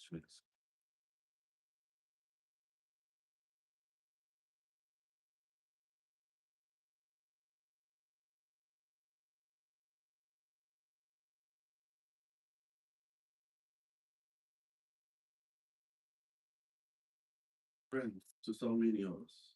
Schmitz. Friends to so many of us.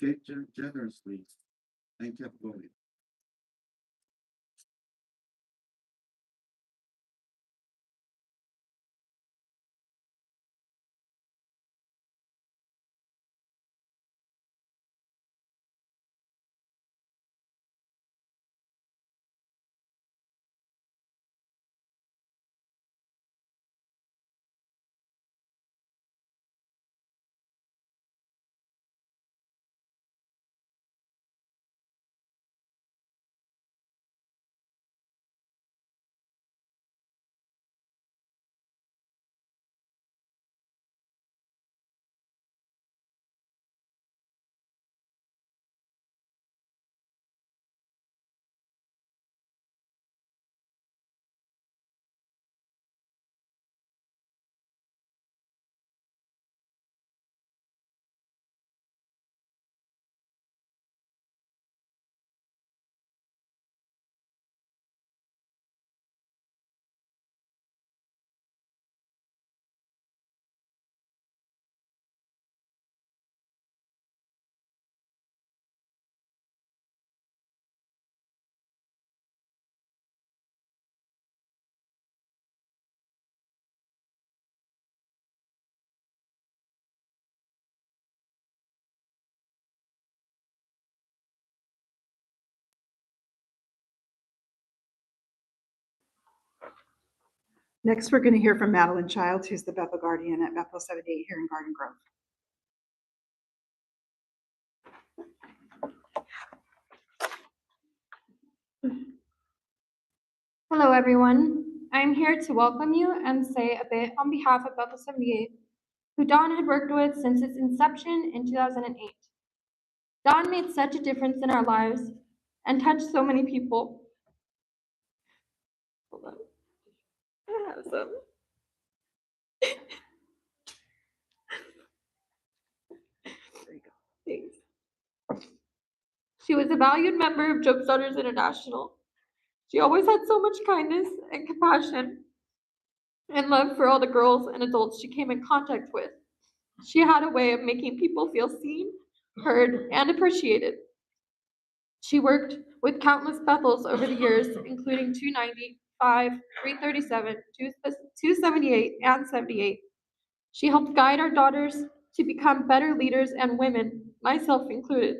Gave generously and kept going. Next, we're going to hear from Madeline Childs, who's the Bethel Guardian at Bethel 78 here in Garden Grove. Hello, everyone. I'm here to welcome you and say a bit on behalf of Bethel 78, who Dawn had worked with since its inception in 2008. Dawn made such a difference in our lives and touched so many people. Hold on. I have some. There you go. Thanks. She was a valued member of Job's Daughters International. She always had so much kindness and compassion and love for all the girls and adults she came in contact with. She had a way of making people feel seen, heard, and appreciated. She worked with countless Bethels over the years, including 295, 337, 278, and 78. She helped guide our daughters to become better leaders and women, myself included.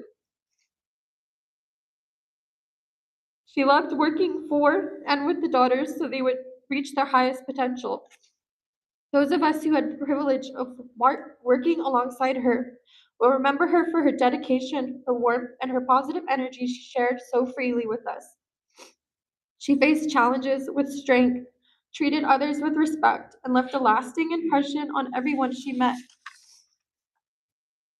She loved working for and with the daughters so they would reach their highest potential. Those of us who had the privilege of working alongside her will remember her for her dedication, her warmth, and her positive energy she shared so freely with us. She faced challenges with strength, treated others with respect, and left a lasting impression on everyone she met.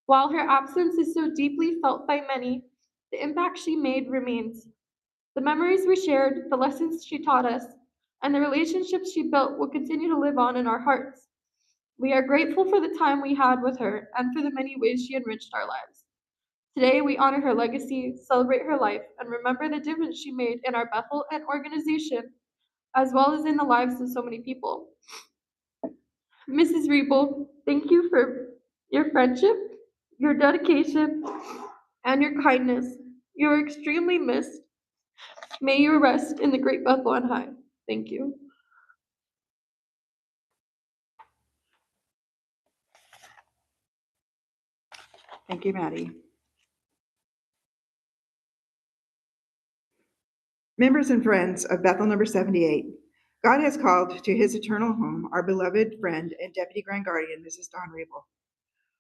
While her absence is so deeply felt by many, the impact she made remains. The memories we shared, the lessons she taught us, and the relationships she built will continue to live on in our hearts. We are grateful for the time we had with her and for the many ways she enriched our lives. Today, we honor her legacy, celebrate her life, and remember the difference she made in our Bethel and organization, as well as in the lives of so many people. Mrs. Riebel, thank you for your friendship, your dedication, and your kindness. You are extremely missed. May you rest in the great Bethel on high. Thank you. Thank you, Maddie. Members and friends of Bethel number 78, God has called to his eternal home our beloved friend and Deputy Grand Guardian, Mrs. Dawn Riebel.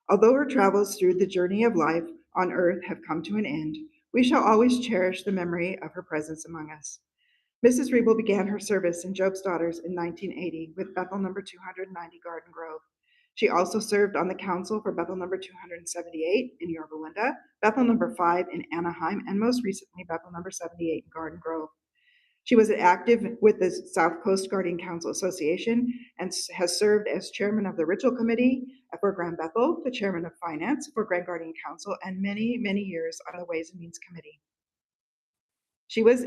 Although her travels through the journey of life on earth have come to an end, we shall always cherish the memory of her presence among us. Mrs. Riebel began her service in Job's Daughters in 1980 with Bethel number 290 Garden Grove. She also served on the council for Bethel number 278 in Yorba Linda, Bethel number 5 in Anaheim, and most recently Bethel number 78 in Garden Grove. She was active with the South Coast Guardian Council Association and has served as chairman of the Ritual Committee for Grand Bethel, the chairman of finance for Grand Guardian Council, and many, many years on the Ways and Means Committee. She was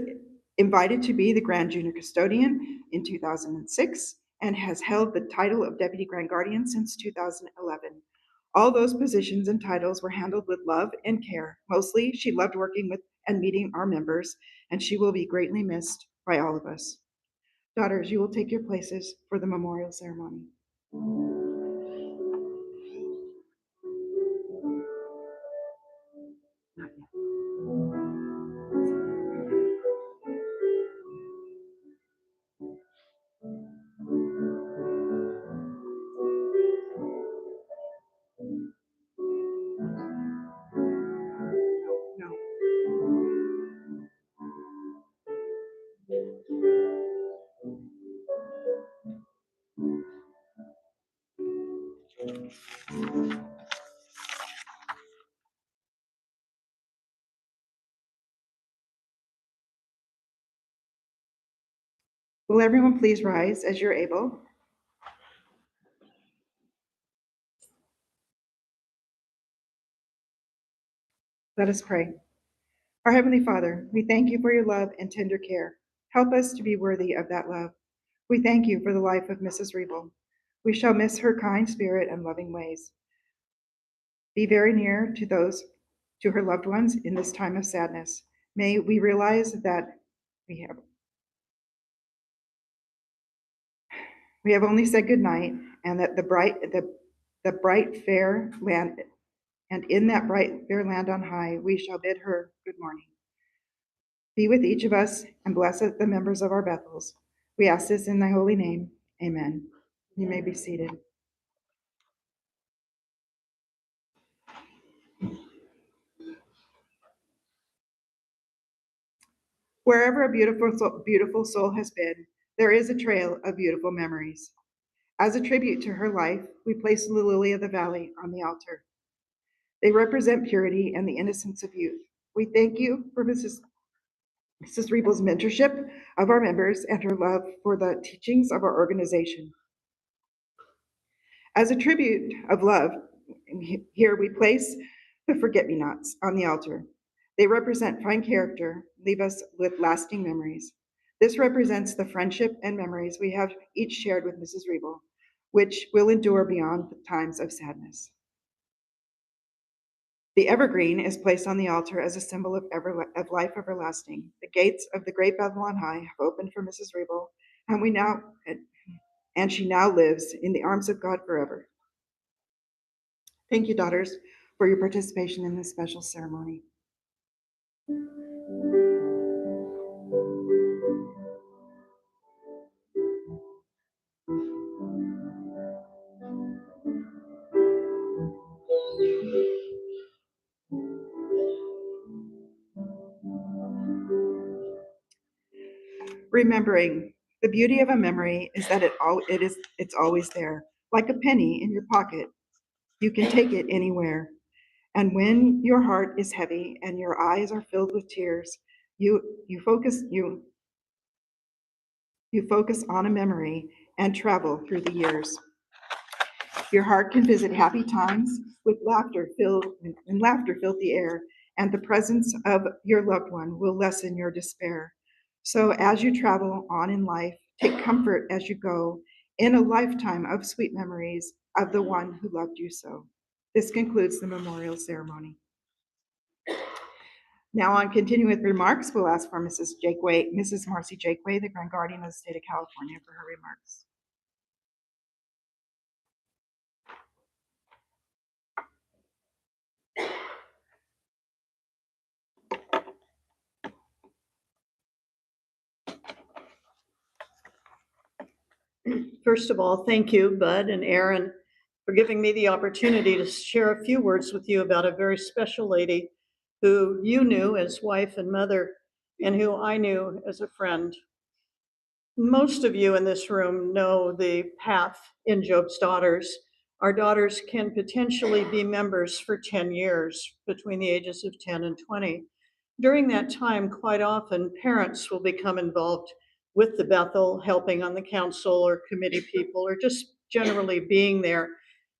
invited to be the Grand Junior Custodian in 2006 and has held the title of Deputy Grand Guardian since 2011. All those positions and titles were handled with love and care. Mostly, she loved working with and meeting our members, and she will be greatly missed by all of us. Daughters, you will take your places for the memorial ceremony. Not yet. No. Will everyone please rise as you're able? Let us pray. Our Heavenly Father, we thank you for your love and tender care. Help us to be worthy of that love. We thank you for the life of Mrs. Riebel. We shall miss her kind spirit and loving ways. Be very near to her loved ones in this time of sadness. May we realize that we have only said goodnight, and that the bright fair land, and in that bright fair land on high, we shall bid her good morning. Be with each of us and bless the members of our Bethels. We ask this in thy holy name. Amen. You may be seated. Wherever a beautiful soul has been, there is a trail of beautiful memories. As a tribute to her life, we place the lily of the valley on the altar. They represent purity and the innocence of youth. We thank you for Mrs. Riebel's mentorship of our members and her love for the teachings of our organization. As a tribute of love, here we place the forget-me-nots on the altar. They represent fine character, leave us with lasting memories. This represents the friendship and memories we have each shared with Mrs. Riebel, which will endure beyond the times of sadness. The evergreen is placed on the altar as a symbol of life everlasting. The gates of the great Bethel on high have opened for Mrs. Riebel, and she now lives in the arms of God forever. Thank you, daughters, for your participation in this special ceremony. Remembering the beauty of a memory is that it's always there, like a penny in your pocket. You can take it anywhere. And when your heart is heavy and your eyes are filled with tears, you You focus on a memory and travel through the years. Your heart can visit happy times with laughter filled the air, and the presence of your loved one will lessen your despair. So as you travel on in life, take comfort as you go in a lifetime of sweet memories of the one who loved you so. This concludes the memorial ceremony. Now on continuing with remarks, we'll ask for Mrs. Marcy Jakeway, the Grand Guardian of the State of California, for her remarks. First of all, thank you, Bud and Aaron, for giving me the opportunity to share a few words with you about a very special lady who you knew as wife and mother, and who I knew as a friend. Most of you in this room know the path in Job's Daughters. Our daughters can potentially be members for 10 years, between the ages of 10 and 20. During that time, quite often, parents will become involved with the Bethel, helping on the council or committee people, or just generally being there.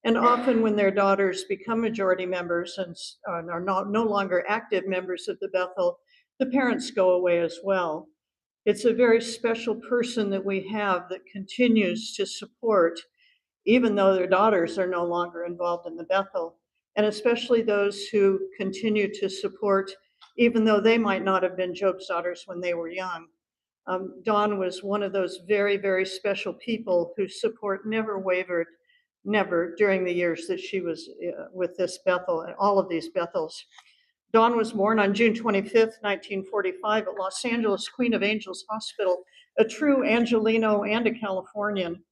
And often when their daughters become majority members and are no longer active members of the Bethel, the parents go away as well. It's a very special person that we have that continues to support, even though their daughters are no longer involved in the Bethel, and especially those who continue to support, even though they might not have been Job's daughters when they were young. Dawn was one of those very, very special people whose support never wavered, never, during the years that she was with this Bethel, all of these Bethels. Dawn was born on June 25th, 1945 at Los Angeles Queen of Angels Hospital, a true Angelino and a Californian.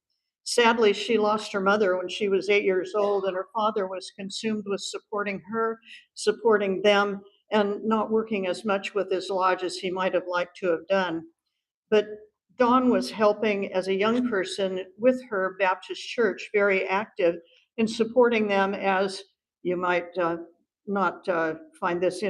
Sadly, she lost her mother when she was 8 years old, and her father was consumed with supporting her, supporting them, and not working as much with his lodge as he might have liked to have done. But Dawn was helping as a young person with her Baptist church, very active in supporting them, as you might not find this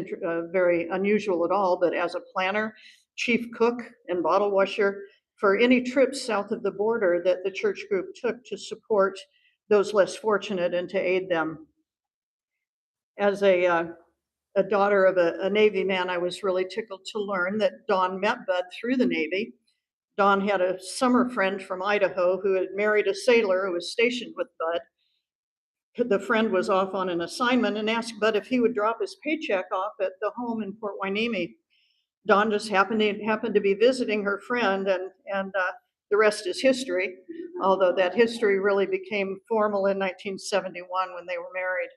very unusual at all, but as a planner, chief cook, and bottle washer for any trips south of the border that the church group took to support those less fortunate and to aid them. As a daughter of a Navy man, I was really tickled to learn that Dawn met Bud through the Navy. Dawn had a summer friend from Idaho who had married a sailor who was stationed with Bud. The friend was off on an assignment and asked Bud if he would drop his paycheck off at the home in Port Hueneme. Dawn just happened to be visiting her friend, and the rest is history, although that history really became formal in 1971 when they were married.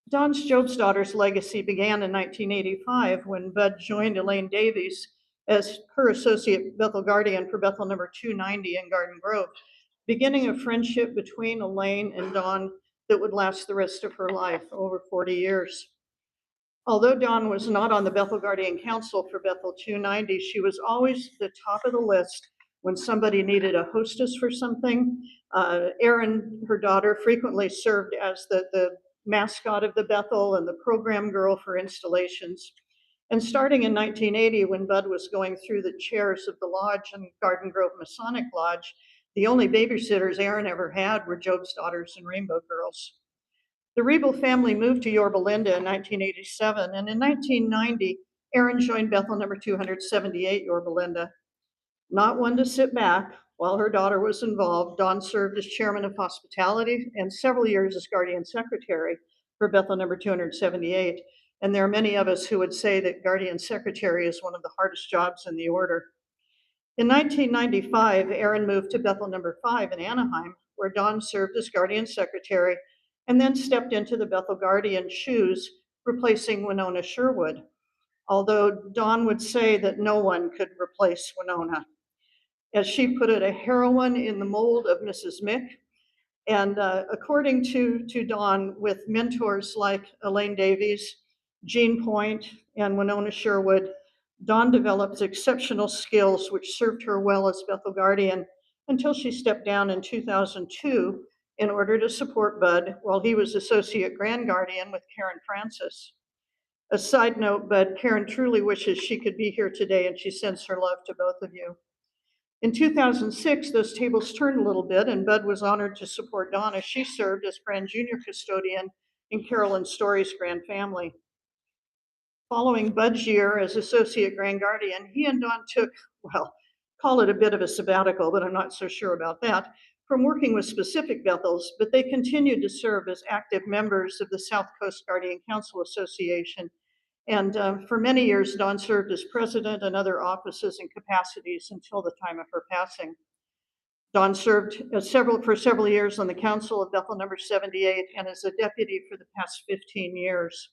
Dawn's Job's Daughters legacy began in 1985 when Bud joined Elaine Davies as her associate Bethel Guardian for Bethel number 290 in Garden Grove, beginning a friendship between Elaine and Dawn that would last the rest of her life, over 40 years. Although Dawn was not on the Bethel Guardian Council for Bethel 290, she was always the top of the list when somebody needed a hostess for something. Erin, her daughter, frequently served as the mascot of the Bethel and the program girl for installations. And starting in 1980, when Bud was going through the chairs of the lodge and Garden Grove Masonic Lodge, the only babysitters Erin ever had were Job's Daughters and Rainbow Girls. The Riebel family moved to Yorba Linda in 1987, and in 1990, Erin joined Bethel number 278, Yorba Linda. Not one to sit back while her daughter was involved, Dawn served as chairman of hospitality and several years as guardian secretary for Bethel number 278. And there are many of us who would say that guardian secretary is one of the hardest jobs in the order. In 1995, Erin moved to Bethel number 5 in Anaheim, where Dawn served as guardian secretary and then stepped into the Bethel Guardian shoes, replacing Winona Sherwood. Although Dawn would say that no one could replace Winona. As she put it, a heroine in the mold of Mrs. Mick. And according to Dawn, with mentors like Elaine Davies, Jean Point, and Winona Sherwood, Dawn developed exceptional skills which served her well as Bethel Guardian until she stepped down in 2002 in order to support Bud while he was Associate Grand Guardian with Karen Francis. A side note, Bud, Karen truly wishes she could be here today, and she sends her love to both of you. In 2006, those tables turned a little bit, and Bud was honored to support Dawn as she served as Grand Junior Custodian in Carolyn Story's Grand Family. Following Bud's year as Associate Grand Guardian, he and Dawn took, well, call it a bit of a sabbatical, but I'm not so sure about that, from working with specific Bethels, but they continued to serve as active members of the South Coast Guardian Council Association. And for many years, Dawn served as president and other offices and capacities until the time of her passing. Dawn served for several years on the council of Bethel number 78 and as a deputy for the past 15 years.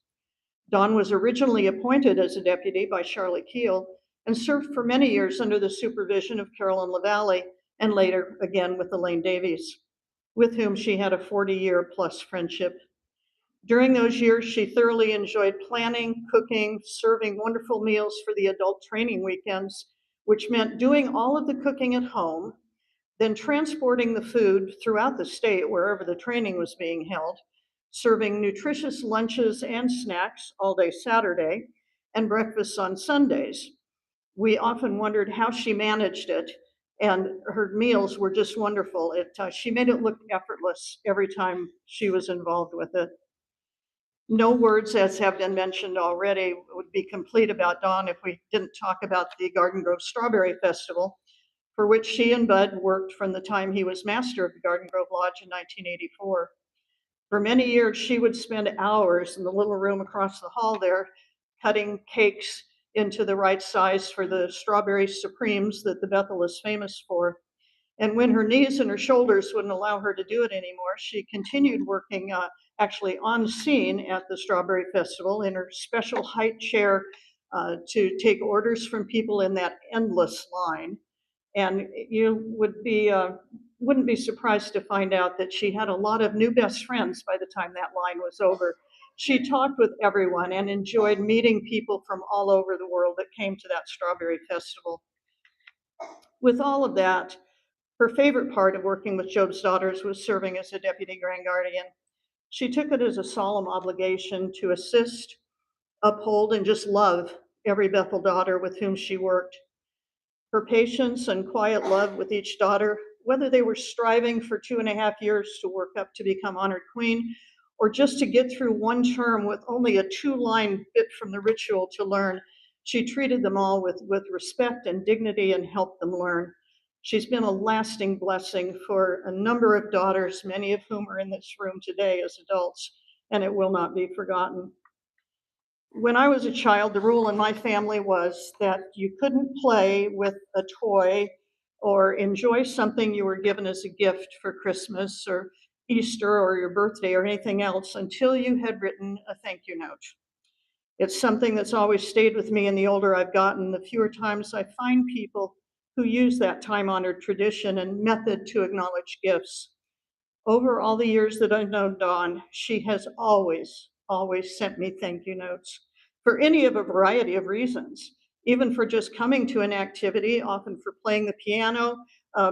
Dawn was originally appointed as a deputy by Charlotte Keel and served for many years under the supervision of Carolyn LaValle and later again with Elaine Davies, with whom she had a 40-year plus friendship. During those years, she thoroughly enjoyed planning, cooking, serving wonderful meals for the adult training weekends, which meant doing all of the cooking at home, then transporting the food throughout the state wherever the training was being held, serving nutritious lunches and snacks all day Saturday, and breakfasts on Sundays. We often wondered how she managed it, and her meals were just wonderful. She made it look effortless every time she was involved with it. No words, as have been mentioned already, would be complete about Dawn if we didn't talk about the Garden Grove Strawberry Festival, for which she and Bud worked from the time he was master of the Garden Grove Lodge in 1984. For many years, she would spend hours in the little room across the hall there, cutting cakes into the right size for the strawberry supremes that the Bethel is famous for. And when her knees and her shoulders wouldn't allow her to do it anymore, she continued working actually on scene at the Strawberry Festival in her special height chair to take orders from people in that endless line. And you wouldn't be surprised to find out that she had a lot of new best friends by the time that line was over. She talked with everyone and enjoyed meeting people from all over the world that came to that Strawberry Festival. With all of that, her favorite part of working with Job's Daughters was serving as a deputy grand guardian. She took it as a solemn obligation to assist, uphold, and just love every Bethel daughter with whom she worked. Her patience and quiet love with each daughter, whether they were striving for 2.5 years to work up to become honored queen, or just to get through one term with only a 2-line bit from the ritual to learn, she treated them all with respect and dignity and helped them learn. She's been a lasting blessing for a number of daughters, many of whom are in this room today as adults, and it will not be forgotten. When I was a child, the rule in my family was that you couldn't play with a toy or enjoy something you were given as a gift for Christmas or Easter or your birthday or anything else until you had written a thank you note. It's something that's always stayed with me, and the older I've gotten, the fewer times I find people who use that time-honored tradition and method to acknowledge gifts. Over all the years that I've known Dawn, she has always sent me thank you notes for any of a variety of reasons, even for just coming to an activity, often for playing the piano,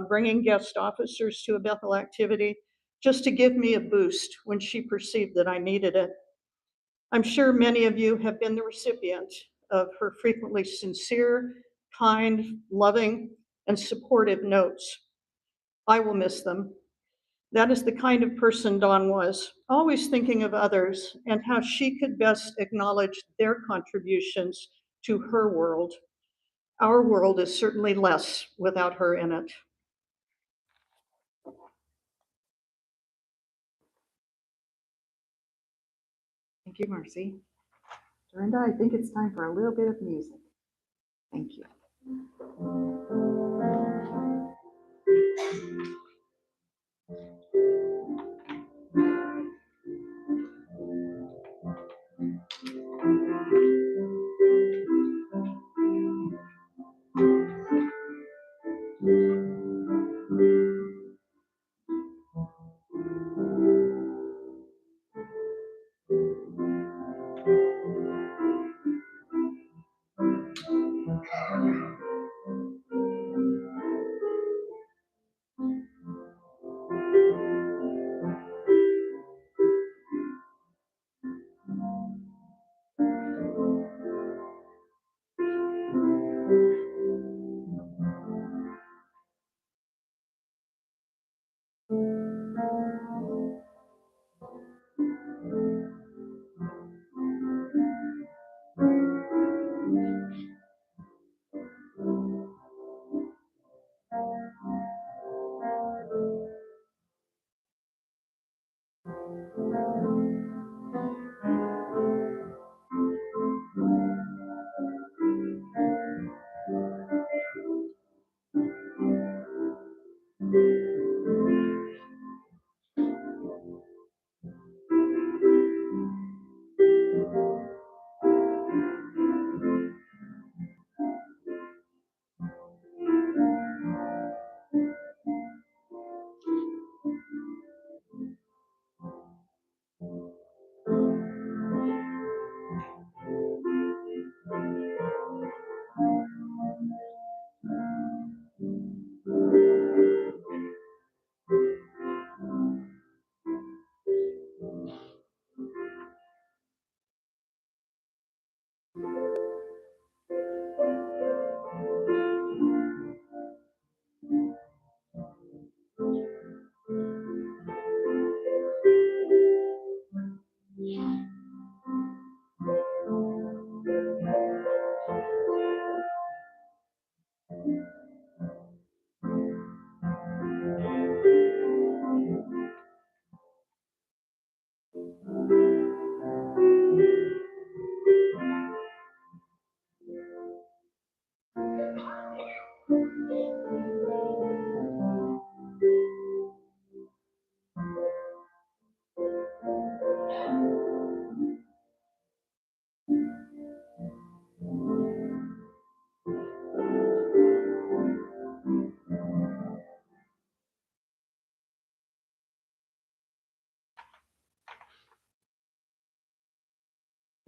bringing guest officers to a Bethel activity, just to give me a boost when she perceived that I needed it. I'm sure many of you have been the recipient of her frequently sincere, kind, loving, and supportive notes. I will miss them. That is the kind of person Dawn was, always thinking of others and how she could best acknowledge their contributions to her world. Our world is certainly less without her in it. Thank you, Marcy. Dorinda, I think it's time for a little bit of music. Thank you.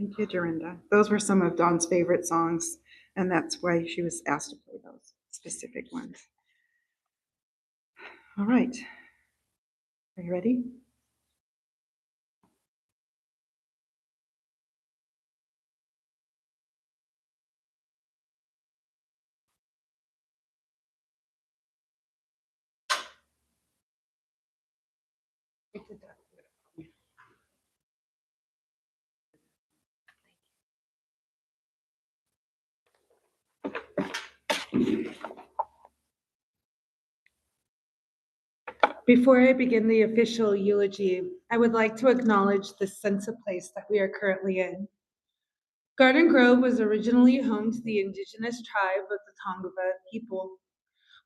Thank you, Dorinda. Those were some of Dawn's favorite songs, and that's why she was asked to play those specific ones. All right. Are you ready? Before I begin the official eulogy, I would like to acknowledge the sense of place that we are currently in. Garden Grove was originally home to the indigenous tribe of the Tongva people.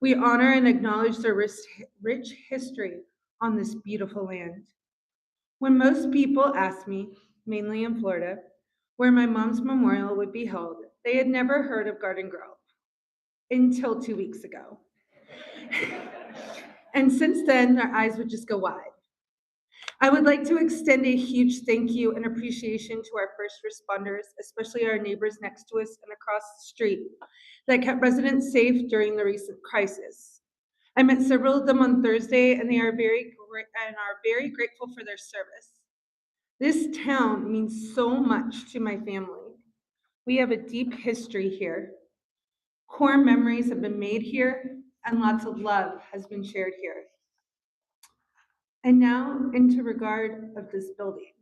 We honor and acknowledge their rich history on this beautiful land. When most people ask me, mainly in Florida, where my mom's memorial would be held, they had never heard of Garden Grove until 2 weeks ago. And since then, their eyes would just go wide. I would like to extend a huge thank you and appreciation to our first responders, especially our neighbors next to us and across the street, that kept residents safe during the recent crisis. I met several of them on Thursday, and they are very grateful for their service. This town means so much to my family. We have a deep history here. Core memories have been made here, and lots of love has been shared here. And now into regard of this building.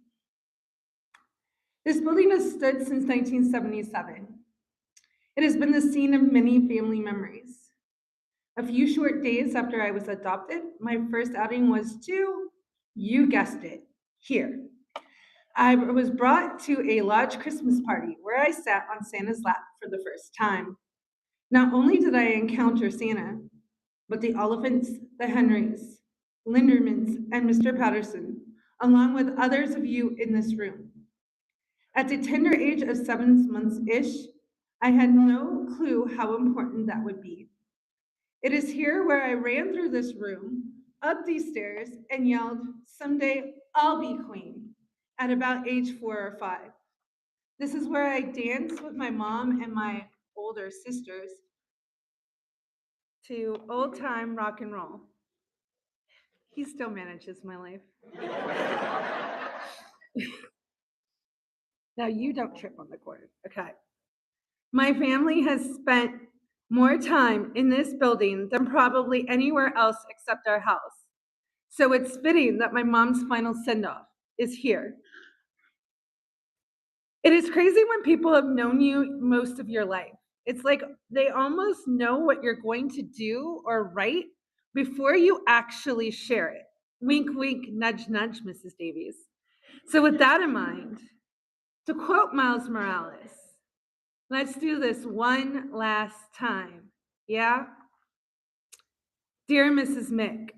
This building has stood since 1977. It has been the scene of many family memories. A few short days after I was adopted, my first outing was to, you guessed it, here. I was brought to a lodge Christmas party where I sat on Santa's lap for the first time. Not only did I encounter Santa, but the Oliphants, the Henrys, Lindermans, and Mr. Patterson, along with others of you in this room. At the tender age of 7 months-ish, I had no clue how important that would be. It is here where I ran through this room, up these stairs, and yelled, "Someday I'll be queen," at about age 4 or 5. This is where I danced with my mom and my older sisters to old-time rock and roll. He still manages my life. Now you don't trip on the cord, okay? My family has spent more time in this building than probably anywhere else except our house. So it's fitting that my mom's final send-off is here. It is crazy when people have known you most of your life. It's like they almost know what you're going to do or write before you actually share it. Wink, wink, nudge, nudge, Mrs. Davies. So with that in mind, to quote Miles Morales, let's do this one last time, yeah? Dear Mrs. Mick,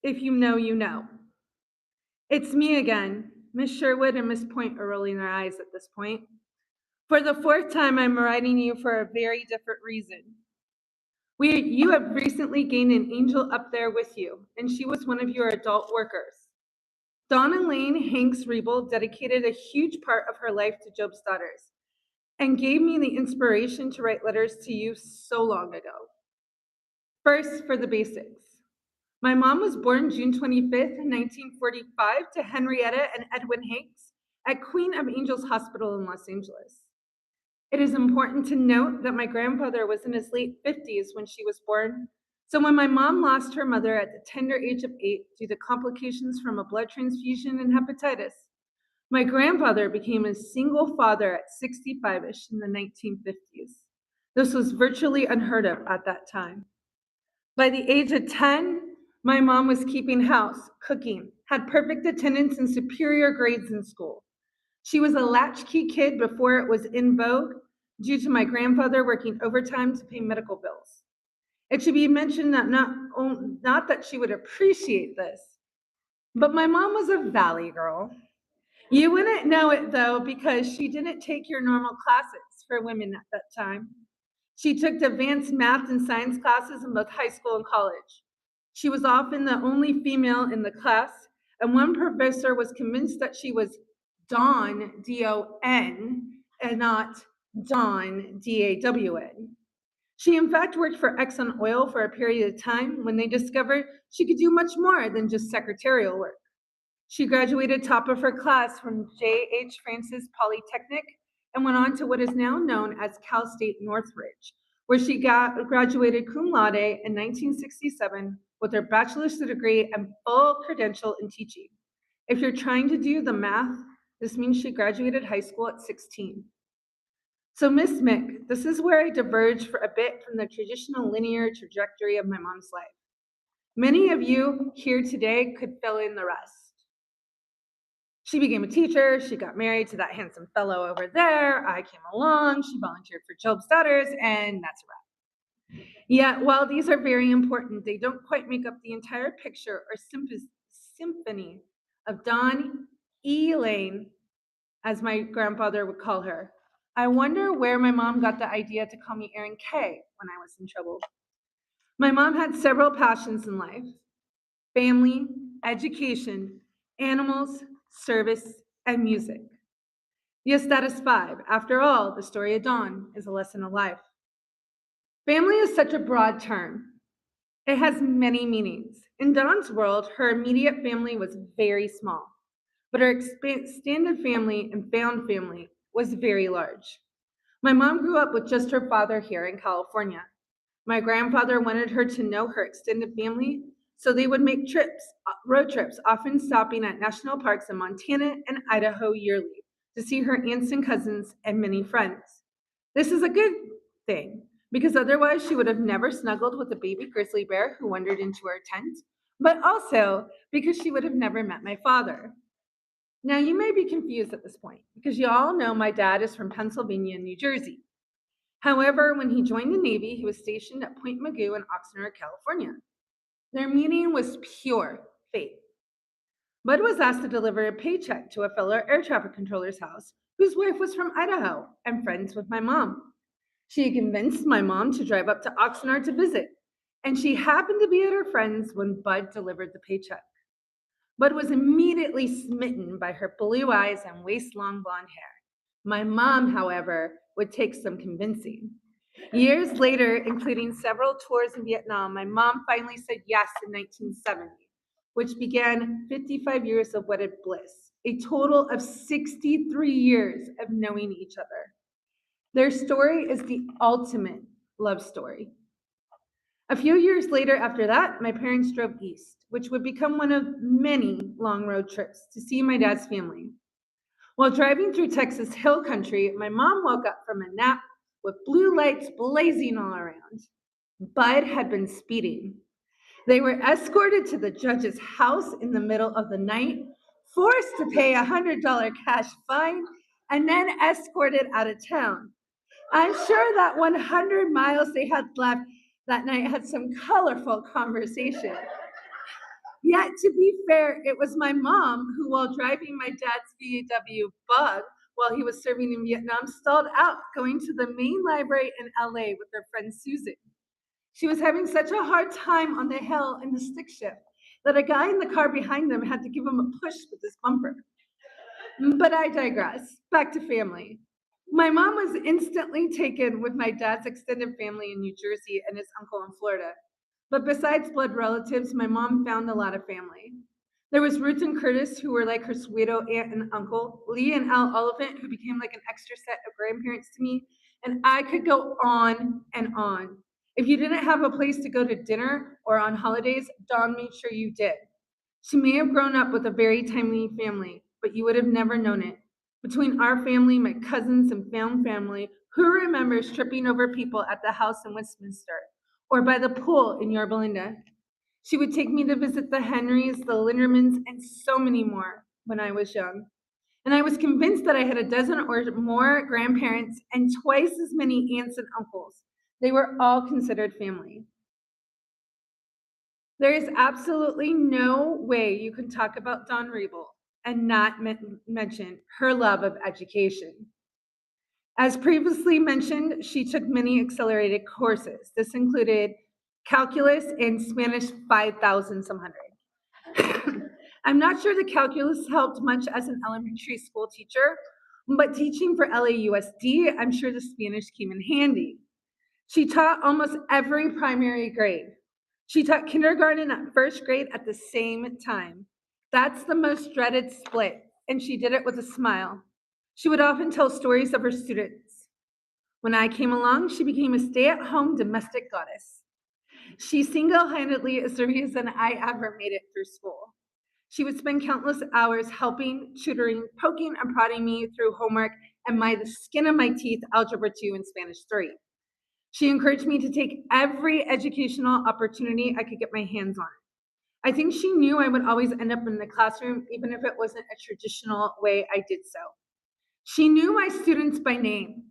if you know, you know. It's me again. Miss Sherwood and Miss Point are rolling their eyes at this point. For the 4th time, I'm writing you for a very different reason. You have recently gained an angel up there with you, and she was one of your adult workers. Donna Lane Hanks Riebel dedicated a huge part of her life to Job's Daughters and gave me the inspiration to write letters to you so long ago. First, for the basics. My mom was born June 25th, 1945 to Henrietta and Edwin Hanks at Queen of Angels Hospital in Los Angeles. It is important to note that my grandfather was in his late 50s when she was born, so when my mom lost her mother at the tender age of 8 due to complications from a blood transfusion and hepatitis, my grandfather became a single father at 65-ish in the 1950s. This was virtually unheard of at that time. By the age of 10, my mom was keeping house, cooking, had perfect attendance and superior grades in school. She was a latchkey kid before it was in vogue due to my grandfather working overtime to pay medical bills. It should be mentioned that not that she would appreciate this, but my mom was a valley girl. You wouldn't know it though because she didn't take your normal classes for women at that time. She took advanced math and science classes in both high school and college. She was often the only female in the class, and one professor was convinced that she was Dawn, D-O-N, and not Dawn, D-A-W-N. She in fact worked for Exxon Oil for a period of time when they discovered she could do much more than just secretarial work. She graduated top of her class from J.H. Francis Polytechnic and went on to what is now known as Cal State Northridge, where she graduated cum laude in 1967 with her bachelor's degree and full credential in teaching. If you're trying to do the math, this means she graduated high school at 16. So Miss Mick, this is where I diverge for a bit from the traditional linear trajectory of my mom's life. Many of you here today could fill in the rest. She became a teacher, she got married to that handsome fellow over there, I came along, she volunteered for Job's Daughters, and that's a wrap. Yet, while these are very important, they don't quite make up the entire picture or symphony of Dawn E. Lane, as my grandfather would call her. I wonder where my mom got the idea to call me Erin K. when I was in trouble. My mom had several passions in life: family, education, animals, service, and music. Yes, that is 5. After all, the story of Dawn is a lesson of life. Family is such a broad term. It has many meanings. In Dawn's world, her immediate family was very small, but her extended family and found family was very large. My mom grew up with just her father here in California. My grandfather wanted her to know her extended family, so they would make road trips, often stopping at national parks in Montana and Idaho yearly to see her aunts and cousins and many friends. This is a good thing, because otherwise she would have never snuggled with a baby grizzly bear who wandered into her tent, but also because she would have never met my father. Now, you may be confused at this point, because you all know my dad is from Pennsylvania and New Jersey. However, when he joined the Navy, he was stationed at Point Mugu in Oxnard, California. Their meeting was pure fate. Bud was asked to deliver a paycheck to a fellow air traffic controller's house, whose wife was from Idaho and friends with my mom. She had convinced my mom to drive up to Oxnard to visit, and she happened to be at her friend's when Bud delivered the paycheck. Bud was immediately smitten by her blue eyes and waist-long blonde hair. My mom, however, would take some convincing. Years later, including several tours in Vietnam, my mom finally said yes in 1970, which began 55 years of wedded bliss, a total of 63 years of knowing each other. Their story is the ultimate love story. A few years later after that, my parents drove east, which would become one of many long road trips to see my dad's family. While driving through Texas Hill Country, my mom woke up from a nap with blue lights blazing all around. Bud had been speeding. They were escorted to the judge's house in the middle of the night, forced to pay a $100 cash fine, and then escorted out of town. I'm sure that 100 miles they had left that night had some colorful conversation. Yet, to be fair, it was my mom who, while driving my dad's VW Bug while he was serving in Vietnam, stalled out going to the main library in LA with her friend Susan. She was having such a hard time on the hill in the stick shift that a guy in the car behind them had to give him a push with his bumper. But I digress. Back to family. My mom was instantly taken with my dad's extended family in New Jersey and his uncle in Florida. But besides blood relatives, my mom found a lot of family. There was Ruth and Curtis, who were like her Sweeto aunt and uncle, Lee and Al Oliphant, who became like an extra set of grandparents to me, and I could go on and on. If you didn't have a place to go to dinner or on holidays, Dawn made sure you did. She may have grown up with a very tiny family, but you would have never known it. Between our family, my cousins, and found family, who remembers tripping over people at the house in Westminster or by the pool in Yorba Linda? She would take me to visit the Henrys, the Lindermans, and so many more when I was young. And I was convinced that I had a dozen or more grandparents and twice as many aunts and uncles. They were all considered family. There is absolutely no way you can talk about Dawn Riebel and not mention her love of education. As previously mentioned, she took many accelerated courses. This included calculus and Spanish 5,000 some hundred. I'm not sure the calculus helped much as an elementary school teacher, but teaching for LAUSD, I'm sure the Spanish came in handy. She taught almost every primary grade. She taught kindergarten and first grade at the same time. That's the most dreaded split, and she did it with a smile. She would often tell stories of her students. When I came along, she became a stay-at-home domestic goddess. She single-handedly is the reason I ever made it through school. She would spend countless hours helping, tutoring, poking, and prodding me through homework and the skin of my teeth, Algebra 2 and Spanish 3. She encouraged me to take every educational opportunity I could get my hands on. I think she knew I would always end up in the classroom, even if it wasn't a traditional way I did so. She knew my students by name.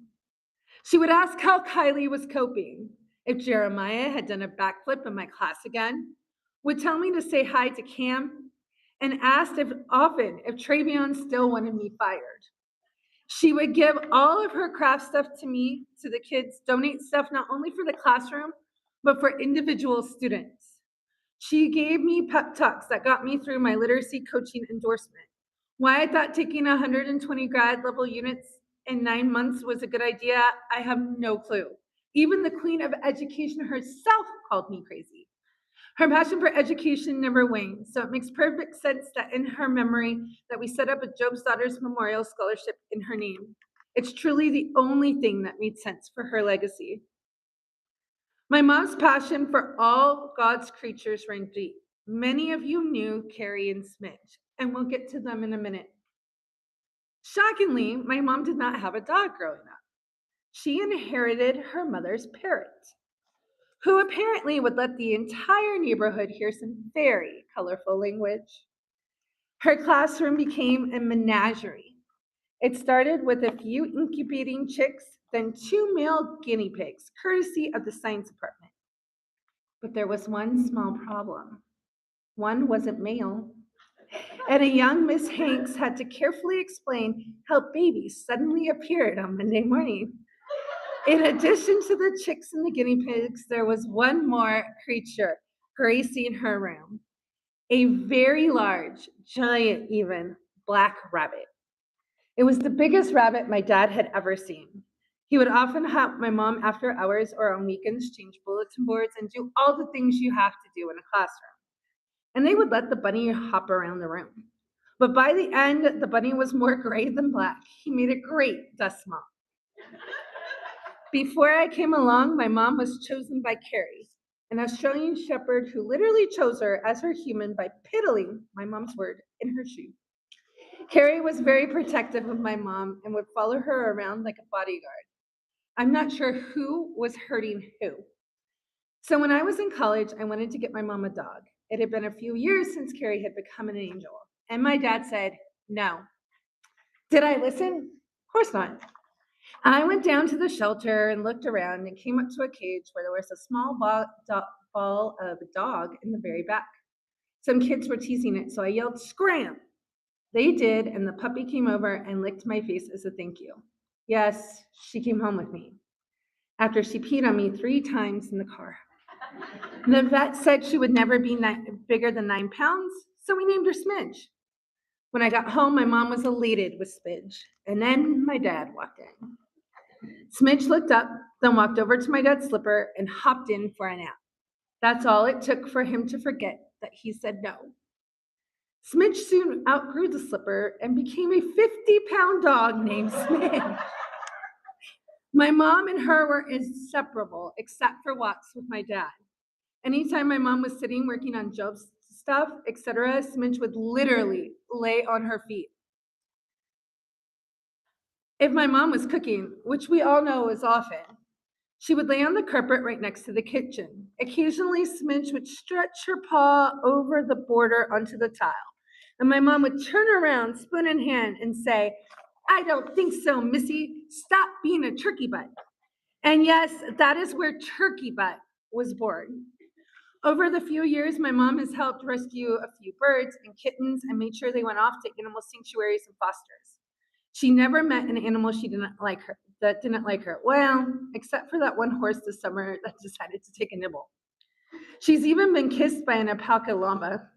She would ask how Kylie was coping, if Jeremiah had done a backflip in my class again, would tell me to say hi to Cam, and asked often if Travion still wanted me fired. She would give all of her craft stuff to me, to the kids, donate stuff not only for the classroom, but for individual students. She gave me pep talks that got me through my literacy coaching endorsement. Why I thought taking 120 grad level units in 9 months was a good idea, I have no clue. Even the queen of education herself called me crazy. Her passion for education never waned, so it makes perfect sense that in her memory that we set up a Job's Daughters Memorial Scholarship in her name. It's truly the only thing that made sense for her legacy. My mom's passion for all God's creatures ran deep. Many of you knew Carrie and Smidge, and we'll get to them in a minute. Shockingly, my mom did not have a dog growing up. She inherited her mother's parrot, who apparently would let the entire neighborhood hear some very colorful language. Her classroom became a menagerie. It started with a few incubating chicks, then 2 male guinea pigs, courtesy of the science department. But there was one small problem. One wasn't male. And a young Miss Hanks had to carefully explain how babies suddenly appeared on Monday morning. In addition to the chicks and the guinea pigs, there was one more creature gracing her room. A very large, giant even, black rabbit. It was the biggest rabbit my dad had ever seen. He would often help my mom after hours or on weekends change bulletin boards and do all the things you have to do in a classroom. And they would let the bunny hop around the room. But by the end, the bunny was more gray than black. He made a great dust mop. Before I came along, my mom was chosen by Carrie, an Australian shepherd who literally chose her as her human by piddling, my mom's word, in her shoe. Carrie was very protective of my mom and would follow her around like a bodyguard. I'm not sure who was hurting who. So when I was in college, I wanted to get my mom a dog. It had been a few years since Carrie had become an angel, and my dad said, no. Did I listen? Of course not. I went down to the shelter and looked around and came up to a cage where there was a small ball of a dog in the very back. Some kids were teasing it, so I yelled, scram! They did, and the puppy came over and licked my face as a thank you. Yes, she came home with me after she peed on me 3 times in the car. The vet said she would never be bigger than 9 pounds, so we named her Smidge. When I got home, my mom was elated with Smidge, and then my dad walked in. Smidge looked up, then walked over to my dad's slipper and hopped in for a nap. That's all it took for him to forget that he said no. Smidge soon outgrew the slipper and became a 50-pound dog named Smidge. My mom and her were inseparable, except for walks with my dad. Anytime my mom was sitting working on Job's stuff, etc., Smidge would literally lay on her feet. If my mom was cooking, which we all know is often, she would lay on the carpet right next to the kitchen. Occasionally, Smidge would stretch her paw over the border onto the tile, and my mom would turn around, spoon in hand, and say, I don't think so, Missy. Stop being a turkey butt. And yes, that is where turkey butt was born. Over the few years, my mom has helped rescue a few birds and kittens and made sure they went off to animal sanctuaries and fosters. She never met an animal that didn't like her. Well, except for that one horse this summer that decided to take a nibble. She's even been kissed by an alpaca llama.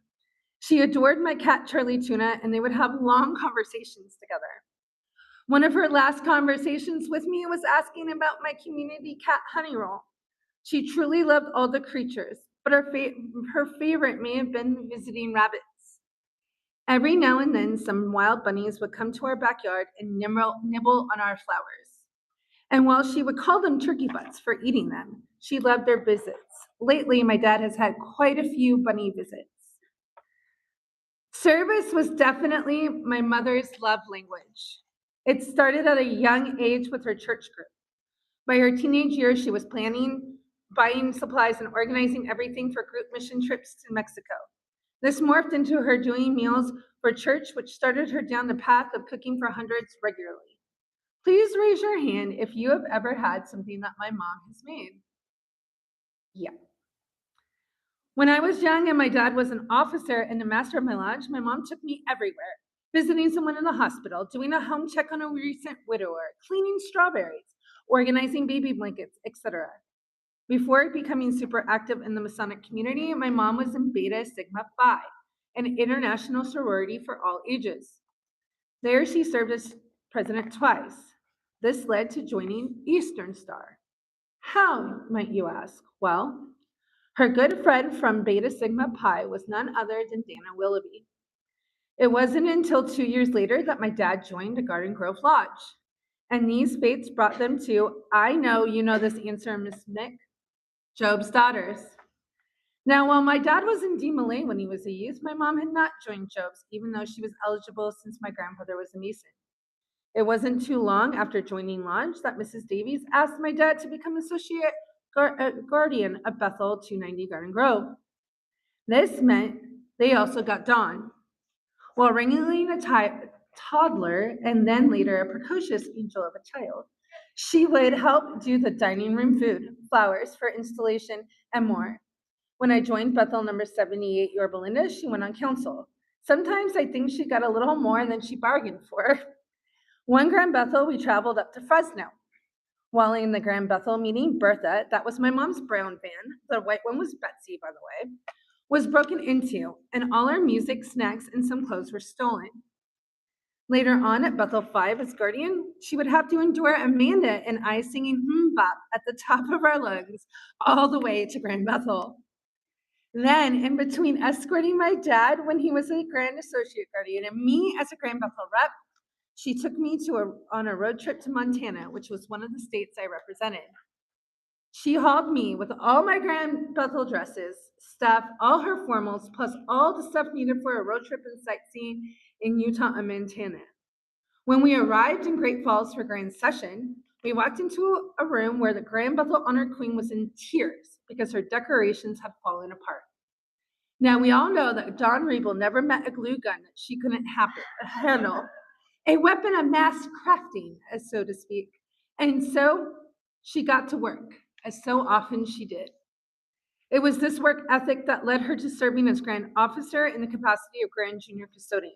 She adored my cat, Charlie Tuna, and they would have long conversations together. One of her last conversations with me was asking about my community cat, Honey Roll. She truly loved all the creatures, but her favorite may have been visiting rabbits. Every now and then, some wild bunnies would come to our backyard and nibble on our flowers. And while she would call them turkey butts for eating them, she loved their visits. Lately, my dad has had quite a few bunny visits. Service was definitely my mother's love language. It started at a young age with her church group. By her teenage years, she was planning, buying supplies, and organizing everything for group mission trips to Mexico. This morphed into her doing meals for church, which started her down the path of cooking for hundreds regularly. Please raise your hand if you have ever had something that my mom has made. Yeah. When I was young and my dad was an officer and the master of my lodge, my mom took me everywhere, visiting someone in the hospital, doing a home check on a recent widower, cleaning strawberries, organizing baby blankets, etc. Before becoming super active in the Masonic community, my mom was in Beta Sigma Phi, an international sorority for all ages. There she served as president twice. This led to joining Eastern Star. How, might you ask? Well, her good friend from Beta Sigma Pi was none other than Dana Willoughby. It wasn't until 2 years later that my dad joined a Garden Grove Lodge. And these fates brought them to, I know you know this answer, Miss Mick, Job's Daughters. Now, while my dad was in D. Malay when he was a youth, my mom had not joined Job's, even though she was eligible since my grandfather was a Mason. It wasn't too long after joining Lodge that Mrs. Davies asked my dad to become associate guardian of Bethel 290 Garden Grove. This meant they also got Dawn. While wrangling a toddler and then later a precocious angel of a child, she would help do the dining room food, flowers for installation, and more. When I joined Bethel number 78 Yorba Linda, she went on council. Sometimes I think she got a little more than she bargained for. One Grand Bethel, we traveled up to Fresno. While in the Grand Bethel meeting, Bertha, that was my mom's brown van, the white one was Betsy, by the way, was broken into, and all our music, snacks, and some clothes were stolen. Later on at Bethel 5 as guardian, she would have to endure Amanda and I singing bop at the top of our lungs all the way to Grand Bethel. Then, in between escorting my dad when he was a Grand Associate Guardian and me as a Grand Bethel rep, she took me on a road trip to Montana, which was one of the states I represented. She hauled me with all my Grand Bethel dresses, stuff, all her formals, plus all the stuff needed for a road trip and sightseeing in Utah and Montana. When we arrived in Great Falls for Grand Session, we walked into a room where the Grand Bethel Honor Queen was in tears because her decorations had fallen apart. Now, we all know that Dawn Rebel never met a glue gun that she couldn't handle, a weapon of mass crafting, as so to speak. And so she got to work, as so often she did. It was this work ethic that led her to serving as Grand Officer in the capacity of Grand Junior Custodian.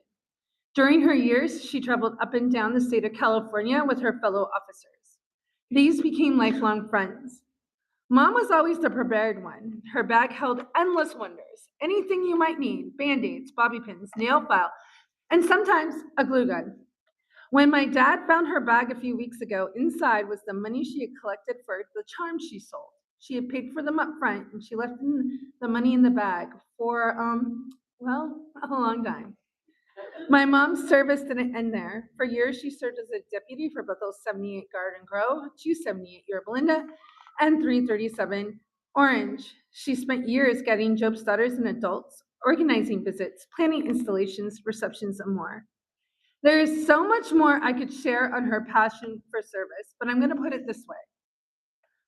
During her years, she traveled up and down the state of California with her fellow officers. These became lifelong friends. Mom was always the prepared one. Her bag held endless wonders, anything you might need, Band-Aids, bobby pins, nail file, and sometimes a glue gun. When my dad found her bag a few weeks ago, inside was the money she had collected for the charms she sold. She had paid for them up front, and she left the money in the bag for, a long time. My mom's service didn't end there. For years, she served as a deputy for Bethel 78 Garden Grove, 278 Yorba Linda, and 337 Orange. She spent years guiding Job's Daughters and adults, organizing visits, planning installations, receptions, and more. There is so much more I could share on her passion for service, but I'm going to put it this way.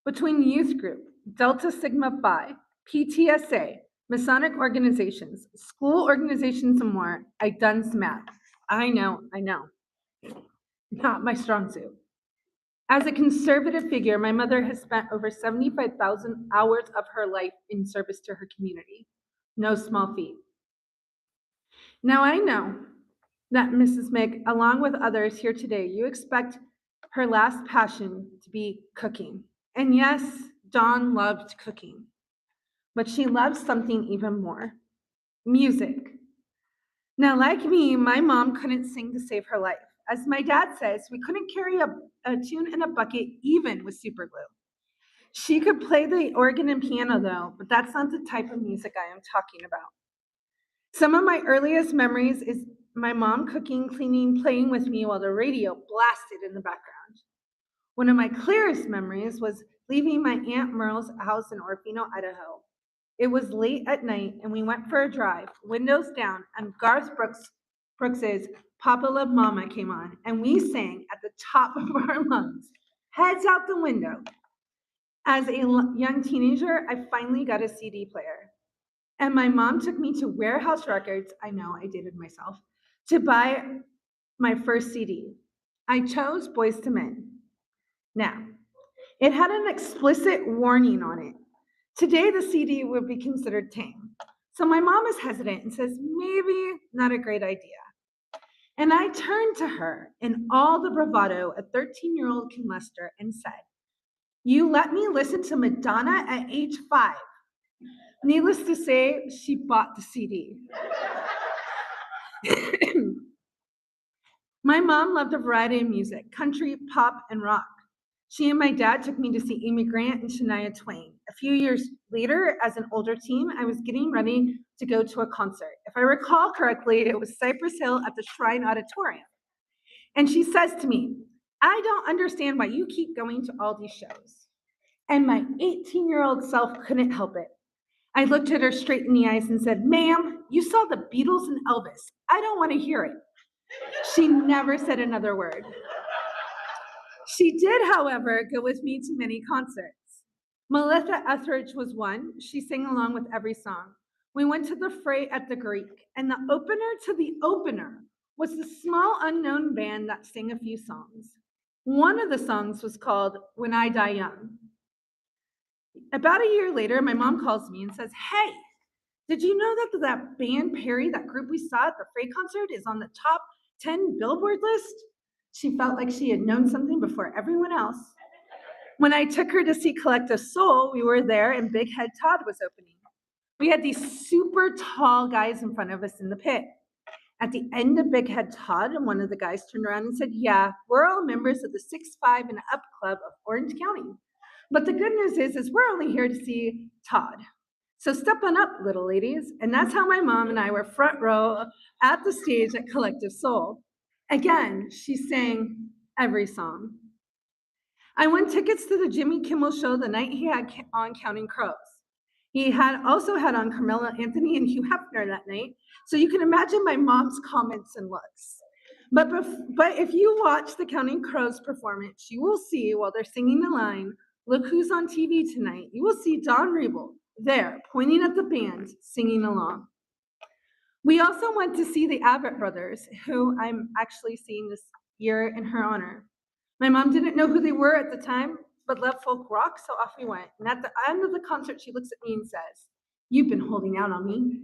Between youth group, Delta Sigma Phi, PTSA, Masonic organizations, school organizations, and more, I've done some math. I know. Not my strong suit. As a conservative figure, my mother has spent over 75,000 hours of her life in service to her community. No small feat. Now I know that Mrs. Mick, along with others here today, you expect her last passion to be cooking. And yes, Dawn loved cooking, but she loves something even more, music. Now, like me, my mom couldn't sing to save her life. As my dad says, we couldn't carry a tune in a bucket even with super glue. She could play the organ and piano though, but that's not the type of music I am talking about. Some of my earliest memories is my mom cooking, cleaning, playing with me while the radio blasted in the background. One of my clearest memories was leaving my Aunt Merle's house in Orfino, Idaho. It was late at night and we went for a drive, windows down, and Garth Brooks's Papa Love Mama came on, and we sang at the top of our lungs, heads out the window. As a young teenager, I finally got a CD player. And my mom took me to Warehouse Records, I know I dated myself, to buy my first CD. I chose Boyz II Men. Now, it had an explicit warning on it. Today, the CD would be considered tame. So my mom is hesitant and says, maybe not a great idea. And I turned to her in all the bravado a 13-year-old can muster and said, you let me listen to Madonna at age 5. Needless to say, she bought the CD. My mom loved a variety of music, country, pop, and rock. She and my dad took me to see Amy Grant and Shania Twain. A few years later, as an older teen, I was getting ready to go to a concert. If I recall correctly, it was Cypress Hill at the Shrine Auditorium. And she says to me, I don't understand why you keep going to all these shows. And my 18-year-old self couldn't help it. I looked at her straight in the eyes and said, ma'am, you saw the Beatles and Elvis. I don't want to hear it. She never said another word. She did, however, go with me to many concerts. Melissa Etheridge was one. She sang along with every song. We went to the Fray at the Greek, and the opener to the opener was the small unknown band that sang a few songs. One of the songs was called When I Die Young. About a year later, my mom calls me and says, hey, did you know that band Perry, that group we saw at the Fray concert, is on the top 10 Billboard list? She felt like she had known something before everyone else. When I took her to see Collective Soul, we were there and Big Head Todd was opening. We had these super tall guys in front of us in the pit. At the end of Big Head Todd, one of the guys turned around and said, yeah, we're all members of the 6'5" and Up Club of Orange County. But the good news is we're only here to see Todd. So step on up, little ladies. And that's how my mom and I were front row at the stage at Collective Soul. Again, she sang every song. I won tickets to the Jimmy Kimmel show the night he had on Counting Crows. He also had on Carmela Anthony and Hugh Hefner that night, so you can imagine my mom's comments and looks. But if you watch the Counting Crows performance, you will see while they're singing the line, look who's on TV tonight, you will see Don Riebel there pointing at the band, singing along. We also went to see the Abbott brothers, who I'm actually seeing this year in her honor. My mom didn't know who they were at the time, but loved folk rock, so off we went. And at the end of the concert, she looks at me and says, you've been holding out on me.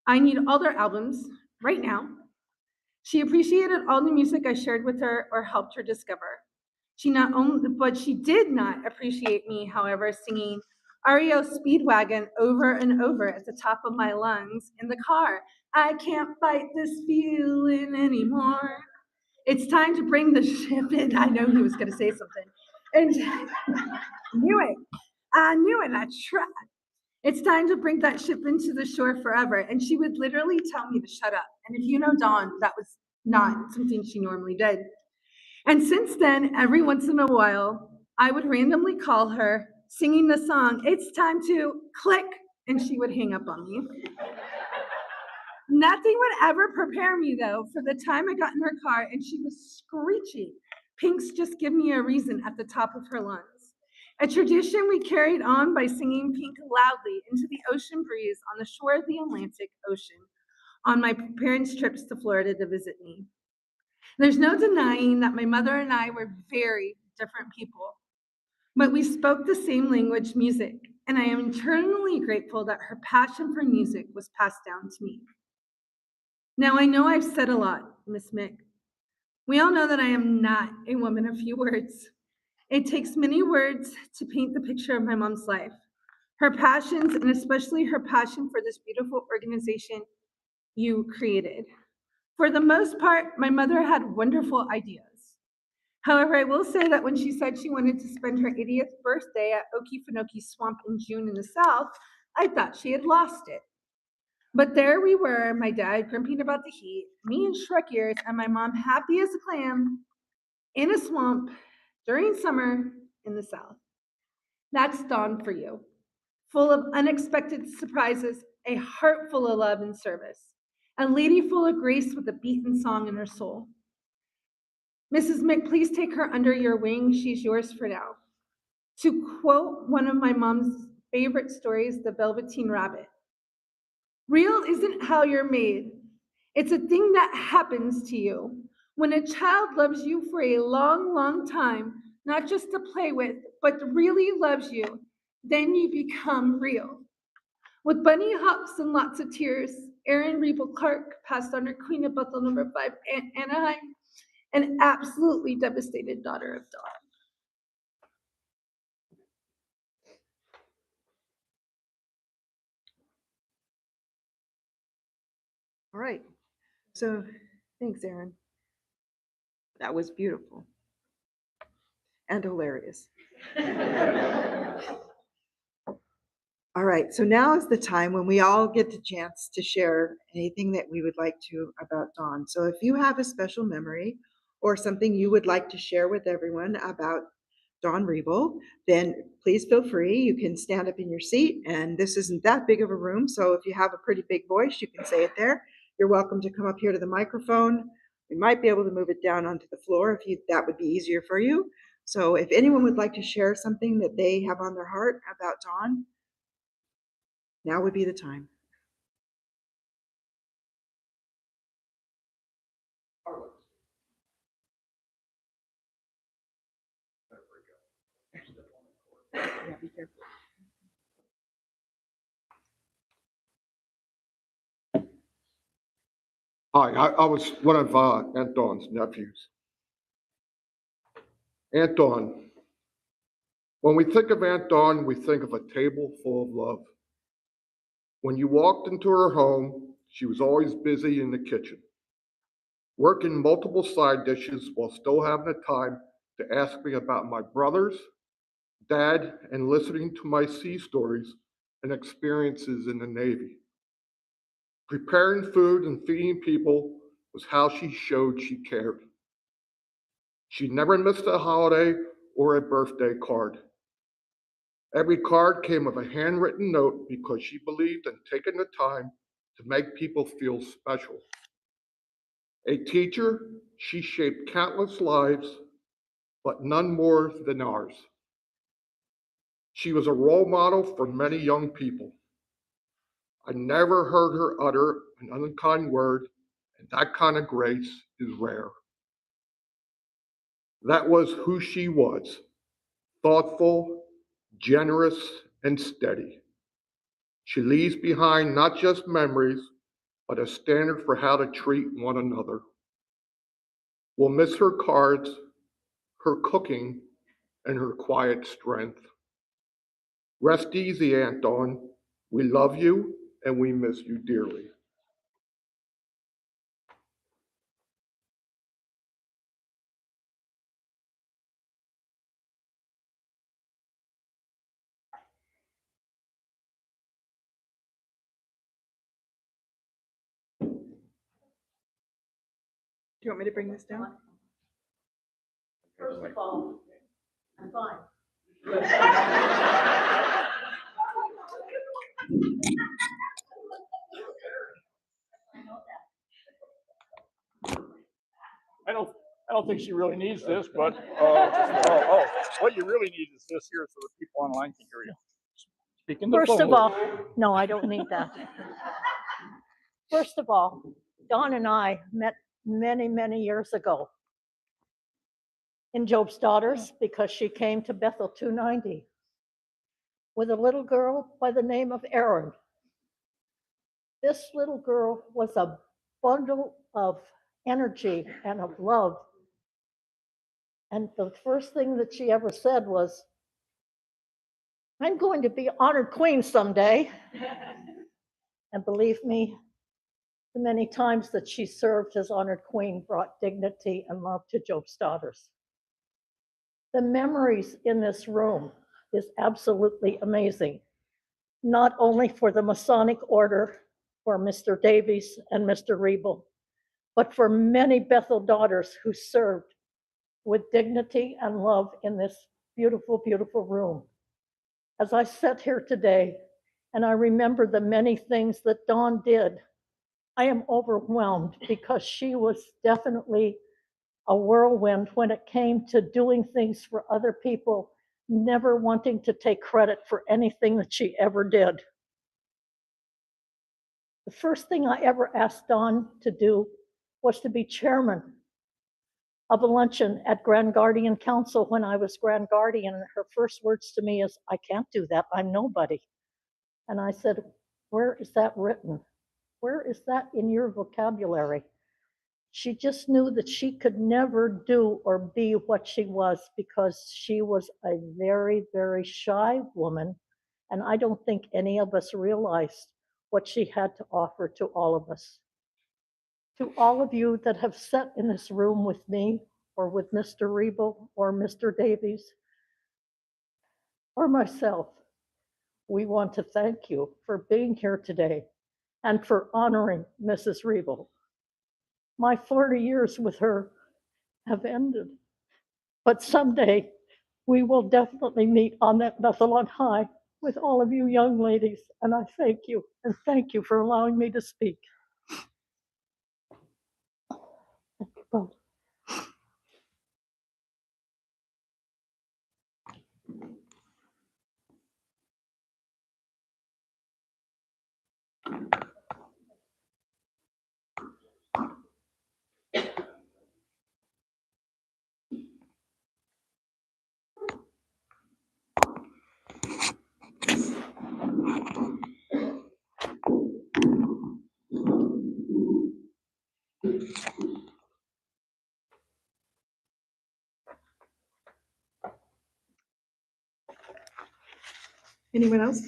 I need all their albums right now. She appreciated all the music I shared with her or helped her discover. She did not appreciate me, however, singing REO Speedwagon over and over at the top of my lungs in the car. I can't fight this feeling anymore. It's time to bring the ship in. I know he was going to say something. And I knew it, I tried. It's time to bring that ship into the shore forever. And she would literally tell me to shut up. And if you know Dawn, that was not something she normally did. And since then, every once in a while, I would randomly call her singing the song, it's time to click, and she would hang up on me. Nothing would ever prepare me, though, for the time I got in her car and she was screeching, Pink's Just Give Me a Reason at the top of her lungs. A tradition we carried on by singing Pink loudly into the ocean breeze on the shore of the Atlantic Ocean on my parents' trips to Florida to visit me. There's no denying that my mother and I were very different people, but we spoke the same language, music, and I am eternally grateful that her passion for music was passed down to me. Now, I know I've said a lot, Miss Mick. We all know that I am not a woman of few words. It takes many words to paint the picture of my mom's life. Her passions, and especially her passion for this beautiful organization, you created. For the most part, my mother had wonderful ideas. However, I will say that when she said she wanted to spend her 80th birthday at Okefenokee Swamp in June in the South, I thought she had lost it. But there we were, my dad grimping about the heat, me in Shrek ears, and my mom happy as a clam in a swamp during summer in the South. That's Dawn for you, full of unexpected surprises, a heart full of love and service, a lady full of grace with a beaten song in her soul. Mrs. Mick, please take her under your wing. She's yours for now. To quote one of my mom's favorite stories, The Velveteen Rabbit, real isn't how you're made. It's a thing that happens to you. When a child loves you for a long, long time, not just to play with, but really loves you, then you become real. With bunny hops and lots of tears, Erin Rebel Clark passed on her Queen of Bethel number 5, Anaheim, an absolutely devastated daughter of Dawn. All right. So thanks, Erin. That was beautiful and hilarious. All right, so now is the time when we all get the chance to share anything that we would like to about Dawn. So if you have a special memory or something you would like to share with everyone about Dawn Rebel, then please feel free. You can stand up in your seat, and this isn't that big of a room, so if you have a pretty big voice, you can say it there. You're welcome to come up here to the microphone. We might be able to move it down onto the floor if that would be easier for you. So if anyone would like to share something that they have on their heart about Dawn, now would be the time. Yeah, be careful. Hi, I was one of Aunt Dawn's nephews. Aunt Dawn. When we think of Aunt Dawn, we think of a table full of love. When you walked into her home, she was always busy in the kitchen, working multiple side dishes while still having the time to ask me about my brothers, Dad, and listening to my sea stories and experiences in the Navy. Preparing food and feeding people was how she showed she cared. She never missed a holiday or a birthday card. Every card came with a handwritten note because she believed in taking the time to make people feel special. A teacher, she shaped countless lives, but none more than ours. She was a role model for many young people. I never heard her utter an unkind word, and that kind of grace is rare. That was who she was, thoughtful, generous, and steady. She leaves behind not just memories, but a standard for how to treat one another. We'll miss her cards, her cooking, and her quiet strength. Rest easy, Aunt Dawn. We love you and we miss you dearly. Do you want me to bring this down? First of all, I'm fine. I don't think she really needs this, but what you really need is this here so the people online can hear you. Speaking the First of phone. all, no, I don't need that. First of all, Dawn and I met many, many years ago in Job's Daughters because she came to Bethel 290 with a little girl by the name of Erin. This little girl was a bundle of energy and of love. And the first thing that she ever said was, I'm going to be honored queen someday. And believe me, The many times that she served as honored queen brought dignity and love to Job's daughters. The memories in this room is absolutely amazing, not only for the Masonic Order, for Mr. Davies and Mr. Riebel, but for many Bethel daughters who served with dignity and love in this beautiful, beautiful room. As I sit here today and I remember the many things that Dawn did, I am overwhelmed because she was definitely a whirlwind when it came to doing things for other people, never wanting to take credit for anything that she ever did. The first thing I ever asked Dawn to do was to be chairman of a luncheon at Grand Guardian Council when I was Grand Guardian. And her first words to me is, "I can't do that, I'm nobody." And I said, "Where is that written? Where is that in your vocabulary?" She just knew that she could never do or be what she was because she was a very, very shy woman. And I don't think any of us realized what she had to offer to all of us. To all of you that have sat in this room with me or with Mr. Riebel or Mr. Davies or myself, we want to thank you for being here today and for honoring Mrs. Riebel. My 40 years with her have ended, but someday we will definitely meet on that Bethel on High with all of you young ladies, and I thank you, and thank you for allowing me to speak. Well, Anyone else?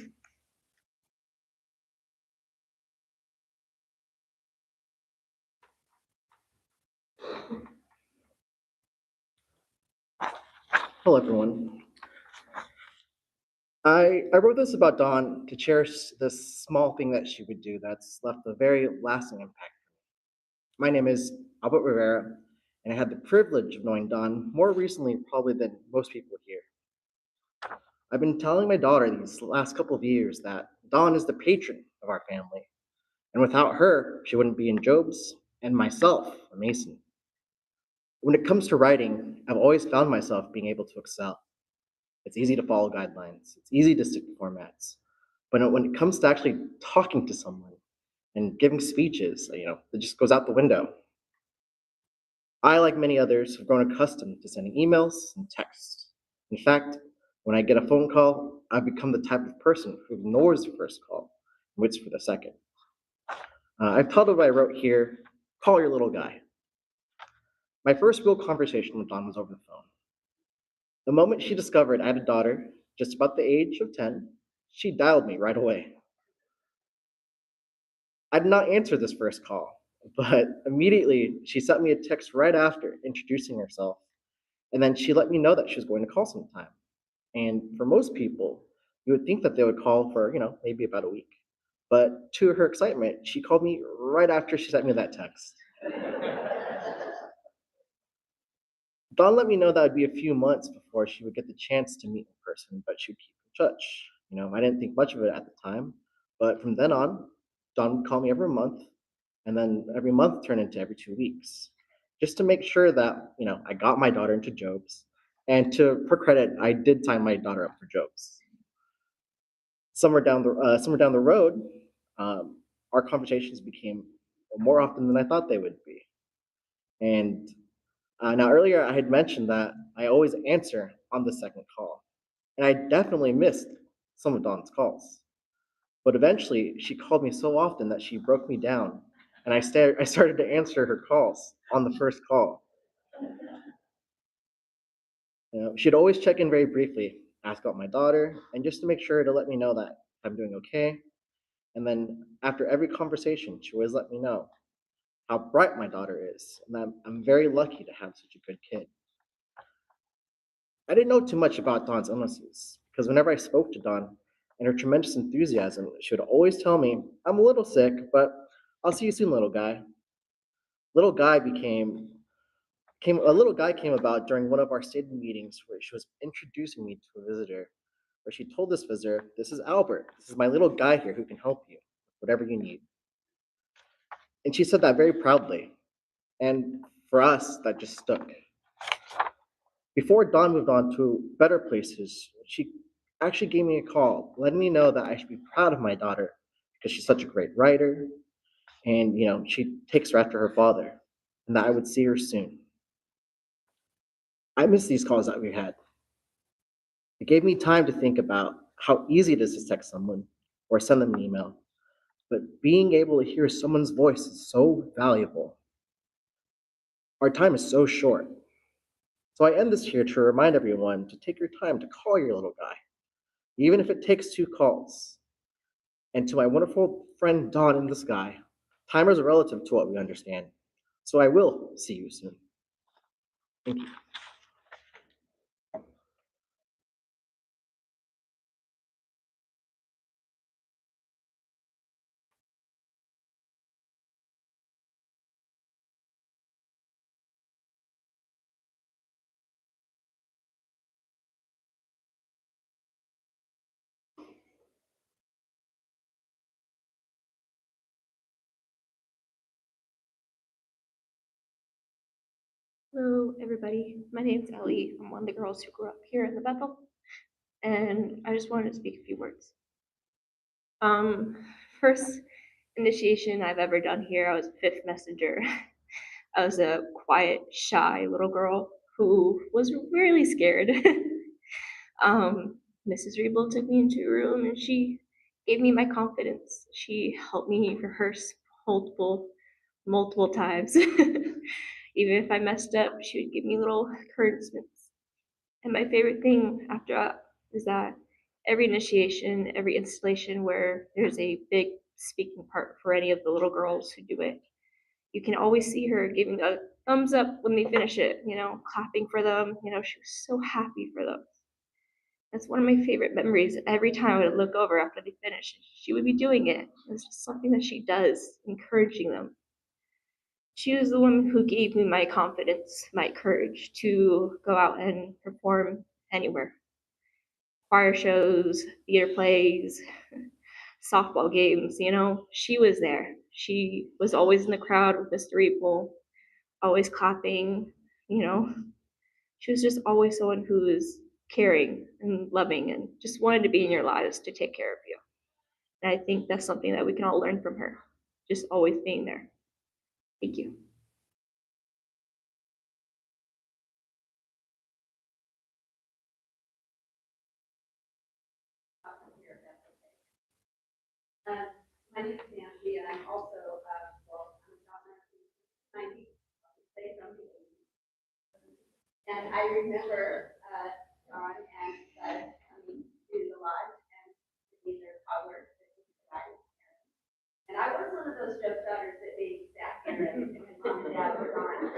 Hello, everyone. I wrote this about Dawn to cherish this small thing that she would do that's left a very lasting impact. My name is Albert Rivera, and I had the privilege of knowing Dawn more recently probably than most people here. I've been telling my daughter these last couple of years that Dawn is the patron of our family, and without her, she wouldn't be in Job's, and myself, a Mason. When it comes to writing, I've always found myself being able to excel. It's easy to follow guidelines. It's easy to stick to formats. But when it comes to actually talking to someone and giving speeches, it just goes out the window. I, like many others, have grown accustomed to sending emails and texts. In fact, when I get a phone call, I've become the type of person who ignores the first call and waits for the second. I've titled what I wrote here, Call Your Little Guy. My first real conversation with Dawn was over the phone. The moment she discovered I had a daughter, just about the age of 10, she dialed me right away. I did not answer this first call, but immediately she sent me a text right after introducing herself, and then she let me know that she was going to call sometime. And for most people, you would think that they would call for, maybe about a week. But to her excitement, she called me right after she sent me that text. Dawn let me know that would be a few months before she would get the chance to meet in person, but she would keep in touch. I didn't think much of it at the time, but from then on, Dawn would call me every month, and then every month turned into every 2 weeks, just to make sure that I got my daughter into Job's. And to her credit, I did sign my daughter up for Job's. Somewhere down the road, our conversations became more often than I thought they would be. And now earlier I had mentioned that I always answer on the second call, and I definitely missed some of Dawn's calls. But eventually, she called me so often that she broke me down, and I started to answer her calls on the first call. She'd always check in very briefly, ask about my daughter, and just to make sure to let me know that I'm doing okay. And then after every conversation, she always let me know how bright my daughter is, and that I'm very lucky to have such a good kid. I didn't know too much about Dawn's illnesses because whenever I spoke to Dawn and her tremendous enthusiasm, she would always tell me, "I'm a little sick, but I'll see you soon, little guy." Little guy a little guy came about during one of our stated meetings where she was introducing me to a visitor, where she told this visitor, "This is Albert. This is my little guy here who can help you with whatever you need." And she said that very proudly. And for us, that just stuck. Before Dawn moved on to better places, she actually gave me a call, letting me know that I should be proud of my daughter because she's such a great writer, and she takes her after her father, and that I would see her soon. I miss these calls that we had. It gave me time to think about how easy it is to text someone or send them an email, but being able to hear someone's voice is so valuable. Our time is so short. So I end this here to remind everyone to take your time to call your little guy, even if it takes 2 calls. And to my wonderful friend Dawn in the sky, time is relative to what we understand. So I will see you soon. Thank you. Hello, everybody. My name's Ellie. I'm one of the girls who grew up here in the Bethel, and I just wanted to speak a few words. First initiation I've ever done here, I was a fifth messenger. I was a quiet, shy little girl who was really scared. Mrs. Rebel took me into a room and she gave me my confidence. She helped me rehearse multiple times. Even if I messed up, she would give me little encouragements. And my favorite thing after that is that every initiation, every installation where there's a big speaking part for any of the little girls who do it, you can always see her giving a thumbs up when they finish it, clapping for them. She was so happy for them. That's one of my favorite memories. Every time I would look over after they finish, she would be doing it. It's just something that she does, encouraging them. She was the one who gave me my confidence, my courage to go out and perform anywhere. Choir shows, theater plays, softball games, she was there. She was always in the crowd with Mr. Reeple, always clapping, She was just always someone who was caring and loving and just wanted to be in your lives to take care of you. And I think that's something that we can all learn from her, just always being there. Thank you. My name is Nancy, and I'm also, I'm not 90, say from the 80s. And I remember John and Bud coming to the lodge and being their toddlers. And I was one of those Joe daughters that they sat there and mom and dad were gone.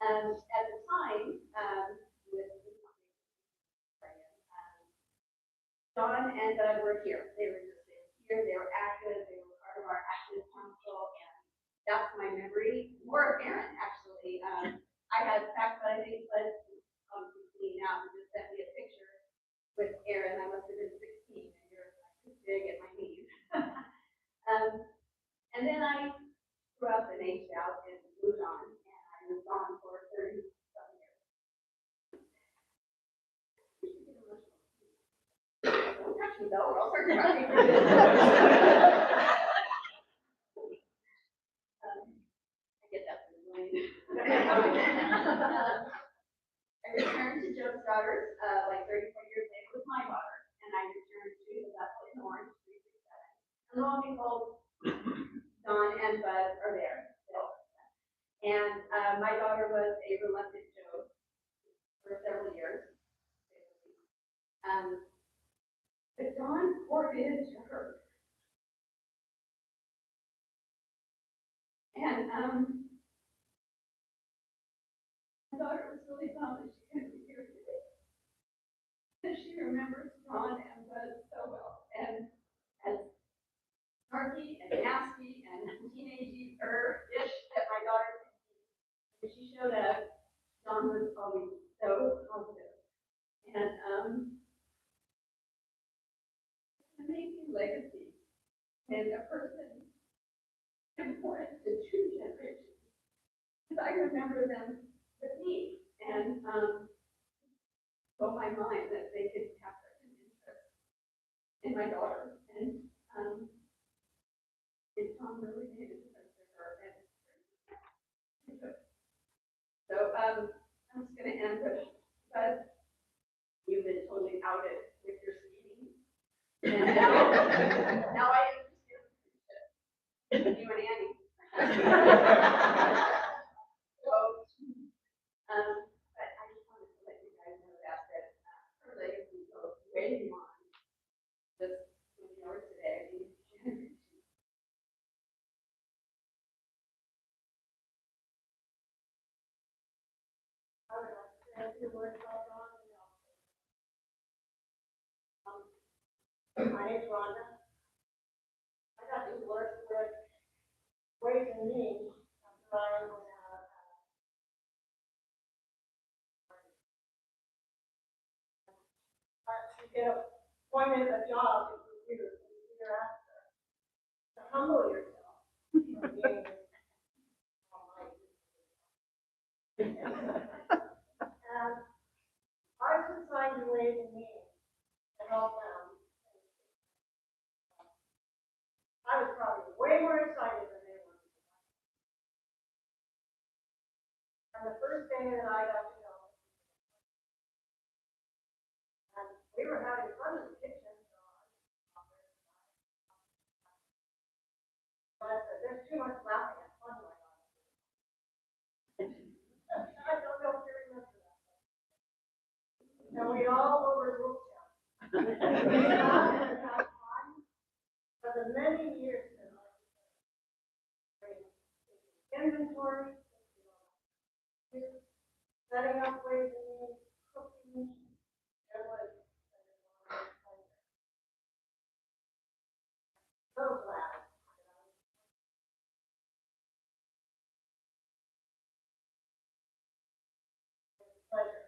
At the time, with John and Bud were here. They were just here. They were active. They were part of our active council, and that's my memory. More of Aaron, actually. I had fact, but I think Bud clean out and just sent me a picture with Aaron. I must have been 16, and you're big at my knees. And then I grew up and aged out and moved on, and I moved on for 30-something years. Don't touch me though, or I'll start crying. I get that from Wayne. I returned to Joe's Daughters like 34 years later with my daughter, and I returned to the Bethel in Orange 367. And lo and behold, Don and Bud are there still. And my daughter was a reluctant Joe for several years. But Dawn poured into her. And, my daughter was really bummed that she couldn't be here today. Because she remembers Ron and Buzz so well, and as snarky and nasty and teenagey or ish that my daughter could be. When she showed up, Don was always so positive. And, it's an amazing legacy. And a person important to two generations. Because I remember them with me, and, blew my mind that they could have such an interest in my daughter, and, Tom really made a difference to her, and so, I'm just gonna end with, but you've been totally outed with your skating. And now I understand you and Annie. So, but I just wanted to let you guys know that, her legacy goes way beyond just who we are today. I would like to say a few words about Ron and Nelson. My name's Rhonda. I got to work with Ways and Means after I was to get appointed a job in computers a year after. To humble yourself. And I was assigned to Ways and Means to help them. I was probably way more excited than they were. And the first day that I got to know, and we were having fun in the kitchen, so but there's too much laughing and fun going on. I don't know if you remember that. And we all overlooked him. For the many years that I was inventory, setting up Ways and Means, cooking, it was so glad. Pleasure.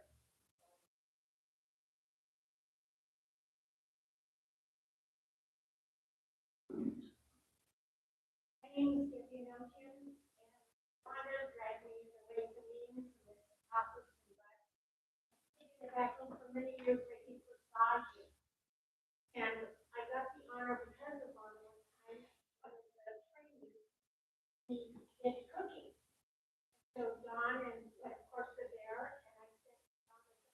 My name is Cynthia Notion, and Rhonda graduated from Ways and Means with the office and taken it back home for many years making massages. And I got the honor because of Rhonda one time, I was training in cooking. So Don and of course were there, and I said,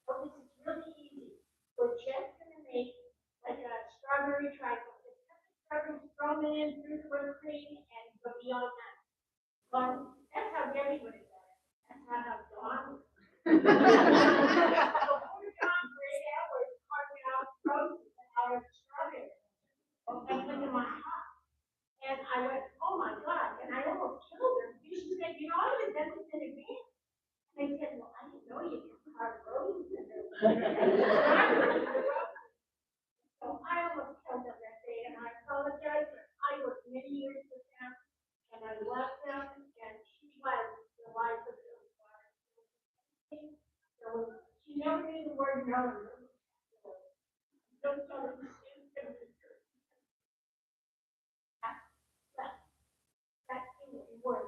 oh, this is really easy. We're just gonna make like a strawberry trifle. Just cut the strawberries, throw them in through the whipped cream, and we'll be all done. Well, that's how Debbie would have done it. That's not how Dawn. So poor Dawn grayed out was carving out roses out of strawberries. Okay, put them on top. And I went, oh my God, and I almost killed her. She said, you know, I would have done this in advance. And I said, well, I didn't know you could carve roses in there. So I almost killed them that day, and I apologize. I worked many years with them, and I loved them, and she was the life of the water. So she never knew the word no. Don't tell her. That thing that you were.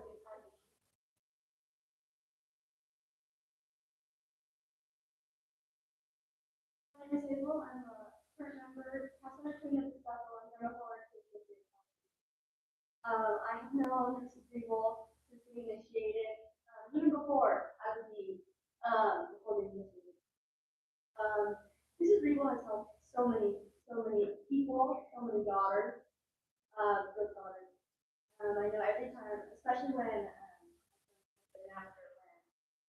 My name is Hazel. I'm a current member, Councilman Clean Special, and General Board. I have known Mrs. Greenwald since we initiated, even before I was before we initiated. Mrs. Greenwald has helped so many people, so many daughters, good daughters. I know every time, especially when, after when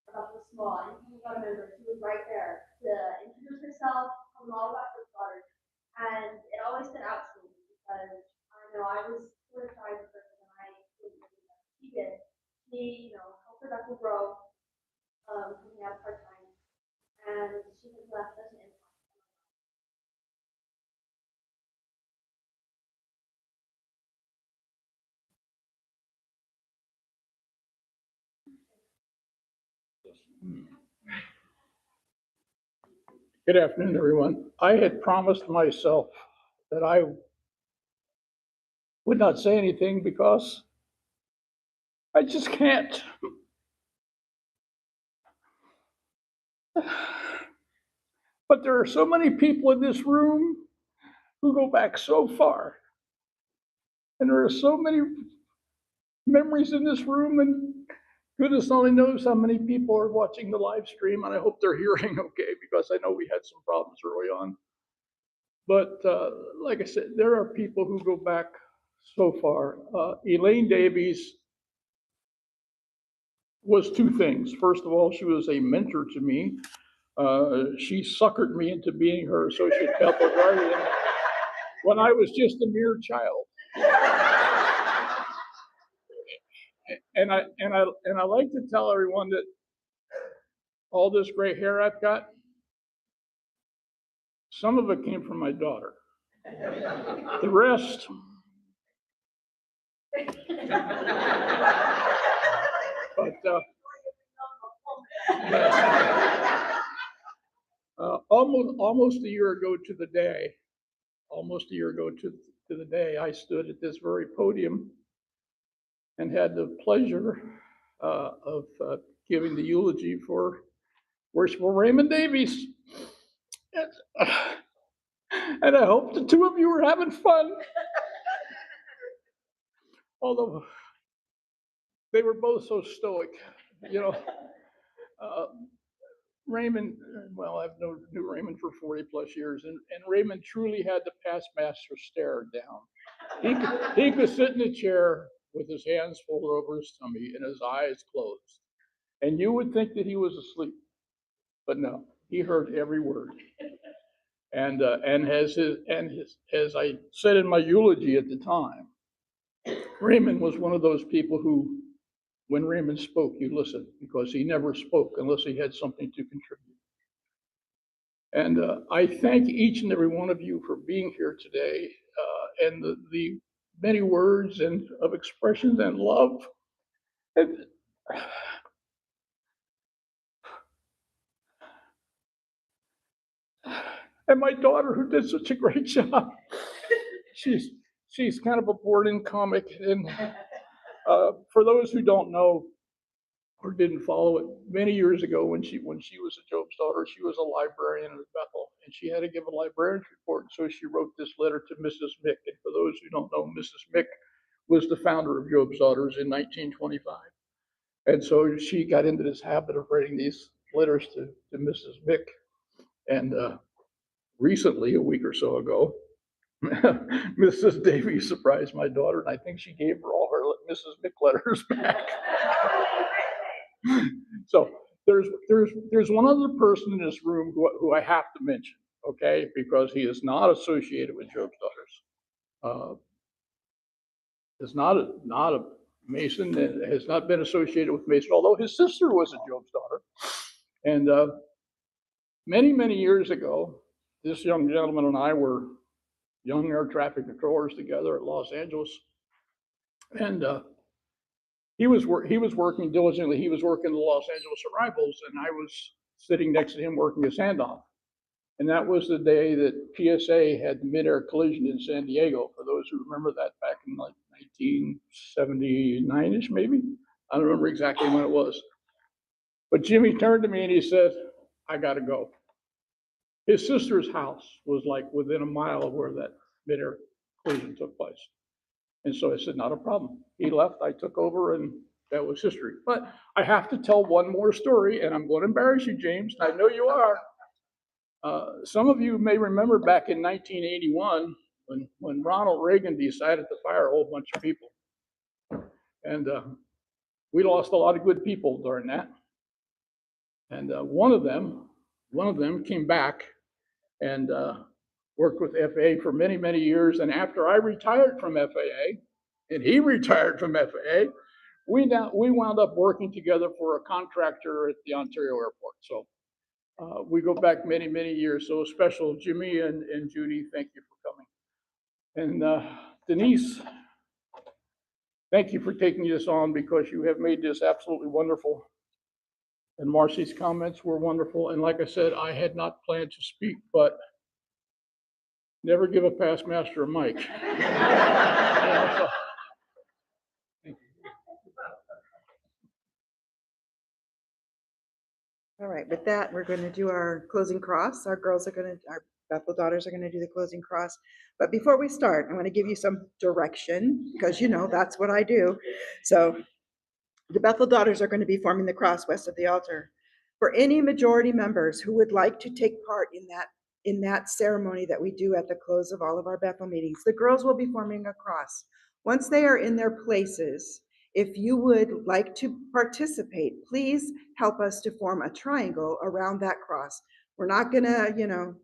Rebecca was small, and you got to remember, she was right there to introduce herself, tell them all about her daughters, and it always always said absolutely, because I know I was sort of trying to person and I didn't really know what she did. She, helped her Bethel grow, coming out part-time, and she has left us an impact. Good afternoon, everyone. I had promised myself that I would not say anything because I just can't. But there are so many people in this room who go back so far. And there are so many memories in this room, and goodness only knows how many people are watching the live stream, and I hope they're hearing okay, because I know we had some problems early on. But like I said, there are people who go back so far. Elaine Davies was two things. First of all, she was a mentor to me. She suckered me into being her associate Bethel guardian when I was just a mere child. And I like to tell everyone that all this gray hair I've got, some of it came from my daughter. The rest, but almost a year ago to the day, to the day, I stood at this very podium and had the pleasure of giving the eulogy for Worshipful Raymond Davies. And I hope the two of you are having fun. Although they were both so stoic, Raymond, well, I've known Raymond for 40 plus years, and Raymond truly had the past master stare down. He could sit in a chair with his hands folded over his tummy and his eyes closed. And you would think that he was asleep, but no, he heard every word. And as I said in my eulogy at the time, Raymond was one of those people who, when Raymond spoke, you listened, because he never spoke unless he had something to contribute. And I thank each and every one of you for being here today, and the many words and of expressions and love. And my daughter, who did such a great job. She's kind of a born-in comic, and for those who don't know or didn't follow it, many years ago when she was a Job's daughter, she was a librarian at Bethel, and she had to give a librarian's report. So she wrote this letter to Mrs. Mick. And for those who don't know, Mrs. Mick was the founder of Job's Daughters in 1925. And so she got into this habit of writing these letters to Mrs. Mick. And recently, a week or so ago, Mrs. Davies surprised my daughter, and I think she gave her all her Mrs. Mick letters back. So there's one other person in this room who I have to mention, okay, because he is not associated with Job's Daughters. Is not a Mason, and has not been associated with Mason, although his sister was a Job's daughter. And many years ago, this young gentleman and I were young air traffic controllers together at Los Angeles, and he was working diligently. He was working the Los Angeles arrivals, and I was sitting next to him working his handoff. And that was the day that PSA had the mid-air collision in San Diego. For those who remember that, back in like 1979-ish, maybe. I don't remember exactly when it was. But Jimmy turned to me and he said, "I got to go." His sister's house was like within a mile of where that mid-air collision took place. And so I said, "Not a problem." He left, I took over, and that was history. But I have to tell one more story, and I'm going to embarrass you, James. I know you are. Some of you may remember back in 1981 when Ronald Reagan decided to fire a whole bunch of people. And we lost a lot of good people during that. And one of them came back and worked with FAA for many, many years. And after I retired from FAA, and he retired from FAA, we wound up working together for a contractor at the Ontario Airport. So we go back many, many years. So special, Jimmy and Judy, thank you for coming. And Denise, thank you for taking this on because you have made this absolutely wonderful. And Marcy's comments were wonderful. And like I said, I had not planned to speak, but never give a past master a mic. All right, with that, we're going to do our closing cross. Our Bethel daughters are going to do the closing cross. But before we start, I want to give you some direction because you know that's what I do. So the Bethel daughters are going to be forming the cross west of the altar. For any majority members who would like to take part in that ceremony that we do at the close of all of our Bethel meetings, the girls will be forming a cross. Once they are in their places, if you would like to participate, please help us to form a triangle around that cross. We're not gonna,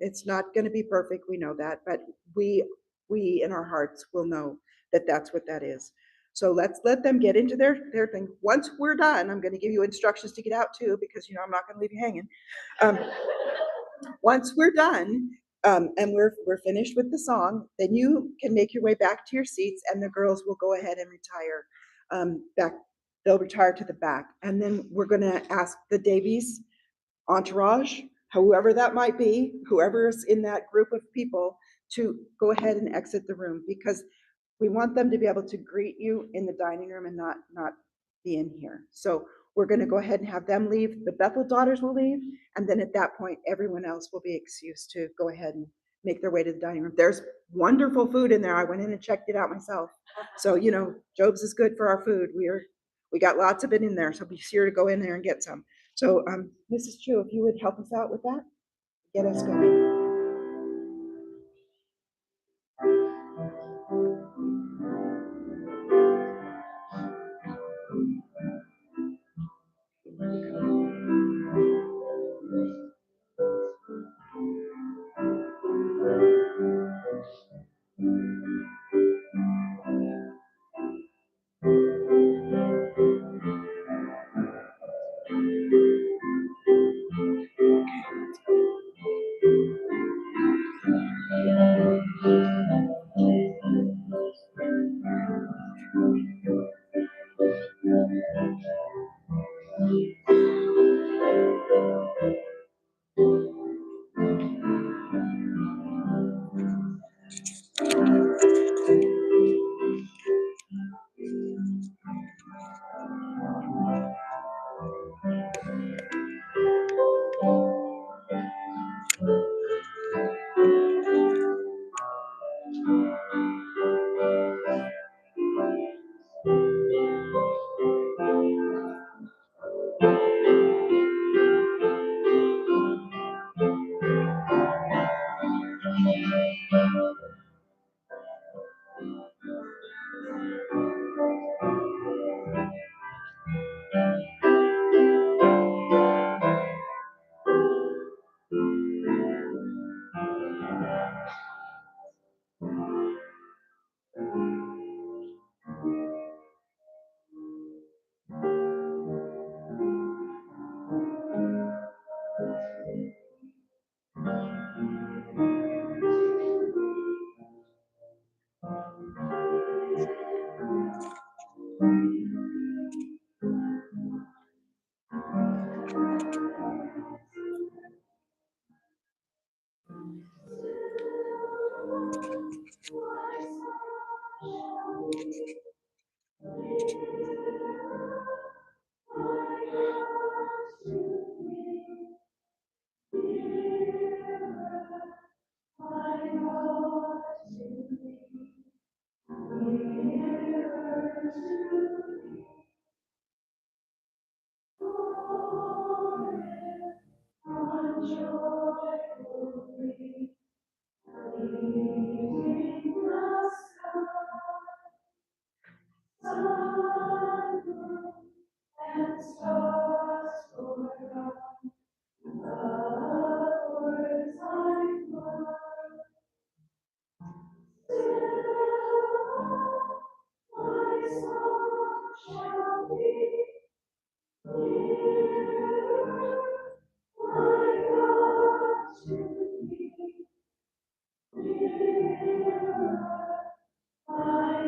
it's not gonna be perfect, we know that, but we in our hearts will know that that's what that is. So let's let them get into their thing. Once we're done, I'm gonna give you instructions to get out too, because I'm not gonna leave you hanging. Once we're done, and we're finished with the song, then you can make your way back to your seats and the girls will go ahead and retire back. They'll retire to the back. And then we're gonna ask the Davies entourage, whoever that might be, whoever is in that group of people, to go ahead and exit the room because we want them to be able to greet you in the dining room and not be in here. So we're going to go ahead and have them leave. The Bethel daughters will leave. And then at that point, everyone else will be excused to go ahead and make their way to the dining room. There's wonderful food in there. I went in and checked it out myself. So, Job's is good for our food. We got lots of it in there. So be sure to go in there and get some. So, Mrs. Chu, if you would help us out with that, get us going.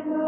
Thank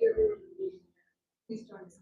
you. Please join us.